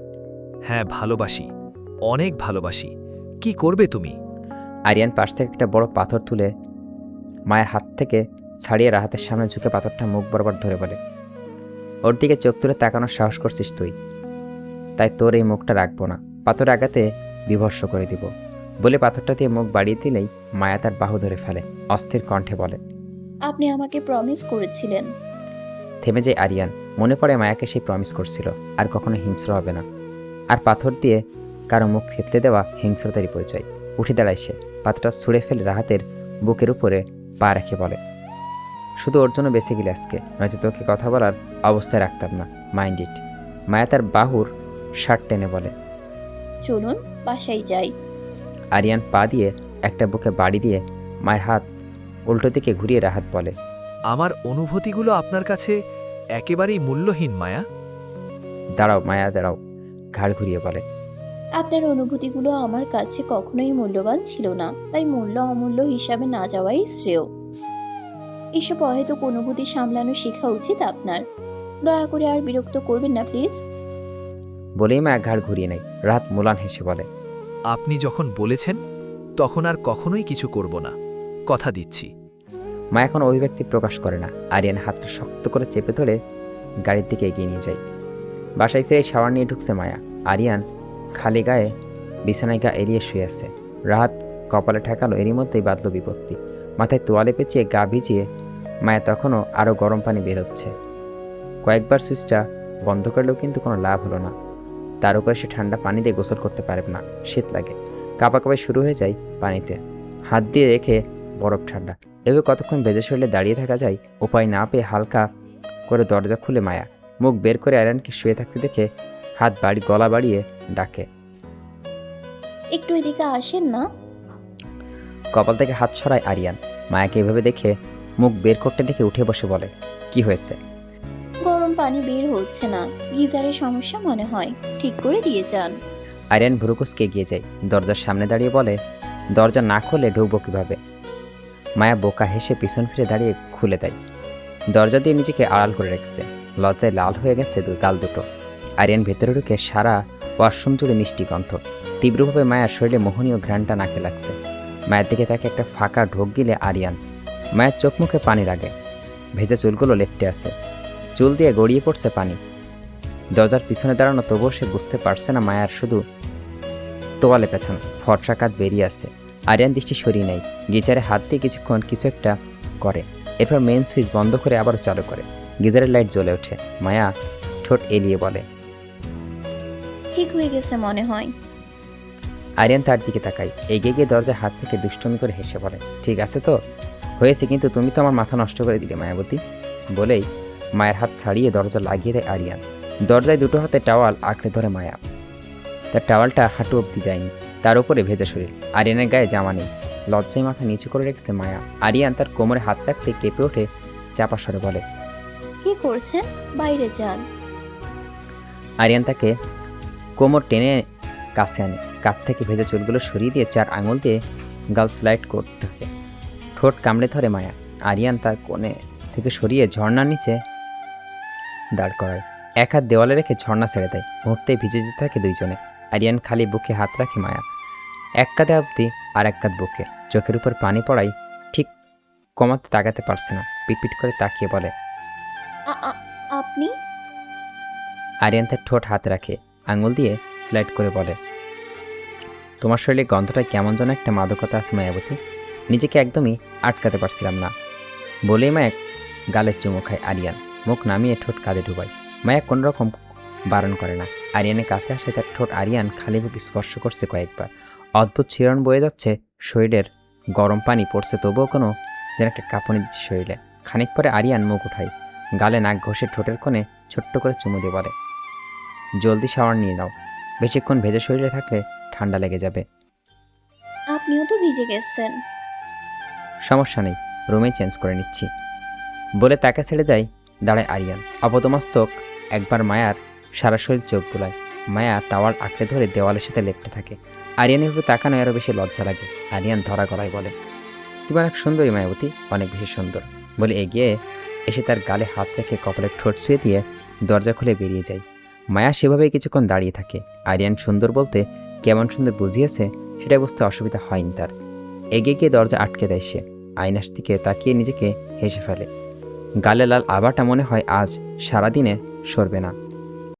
হ্যাঁ ভালোবাসি, অনেক ভালোবাসি। কি করবে তুমি? আরিয়ান পাশ থেকে একটা বড় পাথর তুলে মায়ের হাত থেকে ছাড়িয়ে রাহাতের সামনে ঝুঁকে পাথরটা মুখ বরাবর ধরে বলে, ওর দিকে চোখ তুলে তাকানোর সাহস করছিস তুই, তাই তোর এই মুখটা রাখবো না, পাথর আঘাতে বিভৎস করে দিব। বলে পাথরটা দিয়ে মুখ বাড়িয়ে দিলেই মায়া তার বাহু ধরে ফেলে। অস্থির কণ্ঠে বলে, আপনি আমাকে প্রমিস করেছিলেন। থেমে যায় আরিয়ান। মনে পড়ে মায়াকে সেই প্রমিস করছিল আর কখনো হিংস্র হবে না। আর পাথর দিয়ে কারো মুখ থেতলে দেওয়া হিংস্রতারই পরিচয়। উঠে দাঁড়ায় সে, পাথরটা ছুঁড়ে ফেলে রাহাতের বুকের উপরে পা রেখে বলে, শুধু ওর জন্য বেঁচে গেলে আজকে, নয়তো তোকে কথা বলার অবস্থায় রাখতাম না, মাইন্ড ইট। মায়া তার বাহুর শার্ট টেনে বলে, চলুন বাসায় যাই। আরিয়ান পা দিয়ে একটা বুকে বাড়ি দিয়ে মায়ের হাত উল্টো দিকে ঘুরিয়ে রাহাত বলে, আমার অনুভূতিগুলো আপনার কাছে একেবারেই মূল্যহীন মায়া। দাঁড়াও মায়া দাঁড়াও, ঘাড় ঘুরিয়ে বলে, আপনার অনুভূতিগুলো আমার কাছে কখনোই মূল্যবান ছিল না, তাই মূল্য অমূল্য হিসাবে না যাওয়াই শ্রেয়। এসব অহেতুক অনুভূতি সামলানো শেখা উচিত আপনার। দয়া করে আর বিরক্ত করবেন না প্লিজ। বলেই মায়া ঘাড় ঘুরিয়ে নেয়। রাহাত মোলান হেসে বলে, আপনি যখন বলেছেন তখন আর কখনোই কিছু করব না, কথা দিচ্ছি। মায়া এখন অভিব্যক্তি প্রকাশ করে না। আরিয়ান হাতটা শক্ত করে চেপে ধরে গাড়ির দিকে এগিয়ে নিয়ে যায়। বাসায় ফিরে শাওয়ার নিয়ে ঢুকছে মায়া। আরিয়ান খালি গায়ে বিছানায় গা এড়িয়ে শুয়ে আছে। রাহাত কপালে ঠেকালো, এরই মধ্যেই বাঁধল বিপত্তি। মাথায় তোয়ালে পেঁচিয়ে গা ভিজিয়ে মায়া তখনও আরও গরম পানি বের হচ্ছে। কয়েকবার সুইচটা বন্ধ করলেও কিন্তু কোনো লাভ হলো না। তার উপরে সে ঠান্ডা পানি দিয়ে গোসল করতে পারবে না, শীত লাগে। কাঁপাকাঁপি শুরু হয়ে যায় পানিতে। হাত দিয়ে রেখে বরফ ঠান্ডা, এভাবে কতক্ষণ ভেজে শরীরে দাঁড়িয়ে থাকা যায়। উপায় না পেয়ে হালকা করে দরজা খুলে মায়া মুখ বের করে আরিয়ানকে শুয়ে থাকতে দেখে গলা বাড়িয়ে ডাকে, একটু এদিকে আসেন না। কপাল থেকে হাত ছড়ায় আরিয়ান। মায়াকে এভাবে দেখে মুখ বের করতে দেখে উঠে বসে বলে, কি হয়েছে? গরম পানি বের হচ্ছে না, গিজারের সমস্যা মনে হয়, ঠিক করে দিয়ে যান। আরিয়ান ভুরুকুসকে এগিয়ে যায়, দরজার সামনে দাঁড়িয়ে বলে, দরজা না খুলে ঢুকবো কিভাবে? মায়া বোকা হেসে পিছন ফিরে দাঁড়িয়ে খুলে দেয়। দরজা দিয়ে নিজেকে আড়াল করে রেখেছে, লজ্জায় লাল হয়ে গেছে গাল দুটো। আরিয়ান ভেতরে ঢুকে সারা ওয়াশরুম জুড়ে মিষ্টি গন্ধ। তীব্রভাবে মায়ার শরীরে মোহনীয় ঘ্রাণটা নাকে লাগছে। মায়ের দিকে তাকে একটা ফাঁকা ঢোক গিলে আরিয়ান। মায়ের চোখ মুখে পানি লাগে, ভেজা চুলগুলো লেপ্টে আছে, চুল দিয়ে গড়িয়ে পড়ছে পানি। দরজার পিছনে দাঁড়ানো, তবুও সে বুঝতে পারছে না মায়ার শুধু তোয়ালে পেছানো, ফর্সা কাত বেরিয়ে আছে। আরিয়ান দৃষ্টি সরিয়ে নেয়, গিজারে হাত দিয়ে কিছুক্ষণ কিছু একটা করে, এরপর মেইন সুইচ বন্ধ করে আবারও চালু করে। গিজারের লাইট জ্বলে ওঠে। মায়া ঠোঁট এলিয়ে বলে, ঠিক হয়ে গেছে মনে হয়। আরিয়ান তার দিকে তাকায়, এগিয়ে গিয়ে দরজার হাত থেকে দুষ্টুমি করে হেসে বলে, ঠিক আছে তো হয়েছে, কিন্তু তুমি তো আমার মাথা নষ্ট করে দিলে মায়াবতী। বলেই মায়ের হাত ছাড়িয়ে দরজা লাগিয়ে দেয় আরিয়ান। দরজায় দুটো হাতে টাওয়াল আঁকড়ে ধরে মায়া। তার টাওয়ালটা হাঁটু অবধি যায়নি, তার উপরে ভেজা শরীর। আরিয়ানের গায়ে জামা নেই, লজ্জায় মাথা নিচু করে রেখেছে মায়া। আরিয়ান তার কোমরে হাত রাখতে কেঁপে ওঠে, চাপা স্বরে বলে, কি করছেন? বাইরে যান। আরিয়ান তাকে কোমর টেনে কাছে আনে, কাত থেকে ভেজা চুলগুলো সরিয়ে দিয়ে 4 আঙুল দিয়ে গাল স্লাইড করতে থাকে। ঠোঁট কামড়ে ধরে মায়া। আরিয়ান তার কোণে থেকে সরিয়ে ঝর্ণার নিচে দাঁড় করায়। এক হাত দেওয়ালে রেখে ঝর্ণা ছেড়ে দেয়। মুহূর্তেই ভিজে যেতে থাকে দুইজনে। আরিয়ান খালি বুকে হাত রাখে মায়া, এক কাঁধে অবধি আর এক কাঁধ বুকে। চোখের উপর পানি পড়ায় ঠিক কমাতে তাকাতে পারছে না, পিটপিট করে তাকিয়ে বলে, আপনি? আরিয়ান তার ঠোঁট হাতে রাখে, আঙুল দিয়ে স্লাইড করে বলে, তোমার শরীরে গন্ধটা কেমন যেন একটা মাদকতা আছে মায়াবতী, নিজেকে একদমই আটকাতে পারছিলাম না। বলেই মায়া গালের চুমু খায় আরিয়ান, মুখ নামিয়ে ঠোঁট কাঁধে ঢুবায়। মায়া কোনোরকম বারণ করে না। আরিয়ানের কাছে আসে তার ঠোঁট আরিয়ান খালি বুকে স্পর্শ করছে কয়েকবার। অদ্ভুত শিরণ বয়ে যাচ্ছে, শরীরের গরম পানি পড়ছে, তবুও কোনো যেন একটা কাঁপুনি দিচ্ছে শরীরে। খানিক পরে আরিয়ান মুখ উঠায়, গালে নাক ঘষে ঠোঁটের কোণে ছোট্ট করে চুমু দিয়ে বলে, জলদি শাওয়ার নিয়ে নাও, বেশিক্ষণ ভেজে শরীরে থাকলে ঠান্ডা লেগে যাবে। আপনিও তো ভিজে গেছেন। সমস্যা নেই, রুমেই চেঞ্জ করে নিচ্ছি। বলে তাকে ছেড়ে দেয়। দাঁড়ায় আরিয়ান, অপদমস্তক একবার মায়ার সারা শরীর চোখ বুলায়। মায়া টাওয়াল আঁকড়ে ধরে দেওয়ালের সাথে লেপ্টে থাকে। আরিয়ানের উপরে তাকানো আরও বেশি লজ্জা লাগে। আরিয়ান ধরা গলায় বলে, তুমি অনেক সুন্দরী মায়াবতী, অনেক বেশি সুন্দর। বলে এগিয়ে এসে তার গালে হাত রেখে কপালে ঠোঁট ছুঁয়ে দিয়ে দরজা খুলে বেরিয়ে যায়। মায়া সেভাবেই কিছুক্ষণ দাঁড়িয়ে থাকে। আরিয়ান সুন্দর বলতে কেমন সুন্দর বুঝিয়েছে সেটা বুঝতে অসুবিধা হয়নি তার। এগিয়ে গিয়ে দরজা আটকে দেয় সে। আয়নার দিকে তাকিয়ে নিজেকে হেসে ফেলে। গালে লাল আভাটা মনে হয় আজ সারাদিনে সরবে না।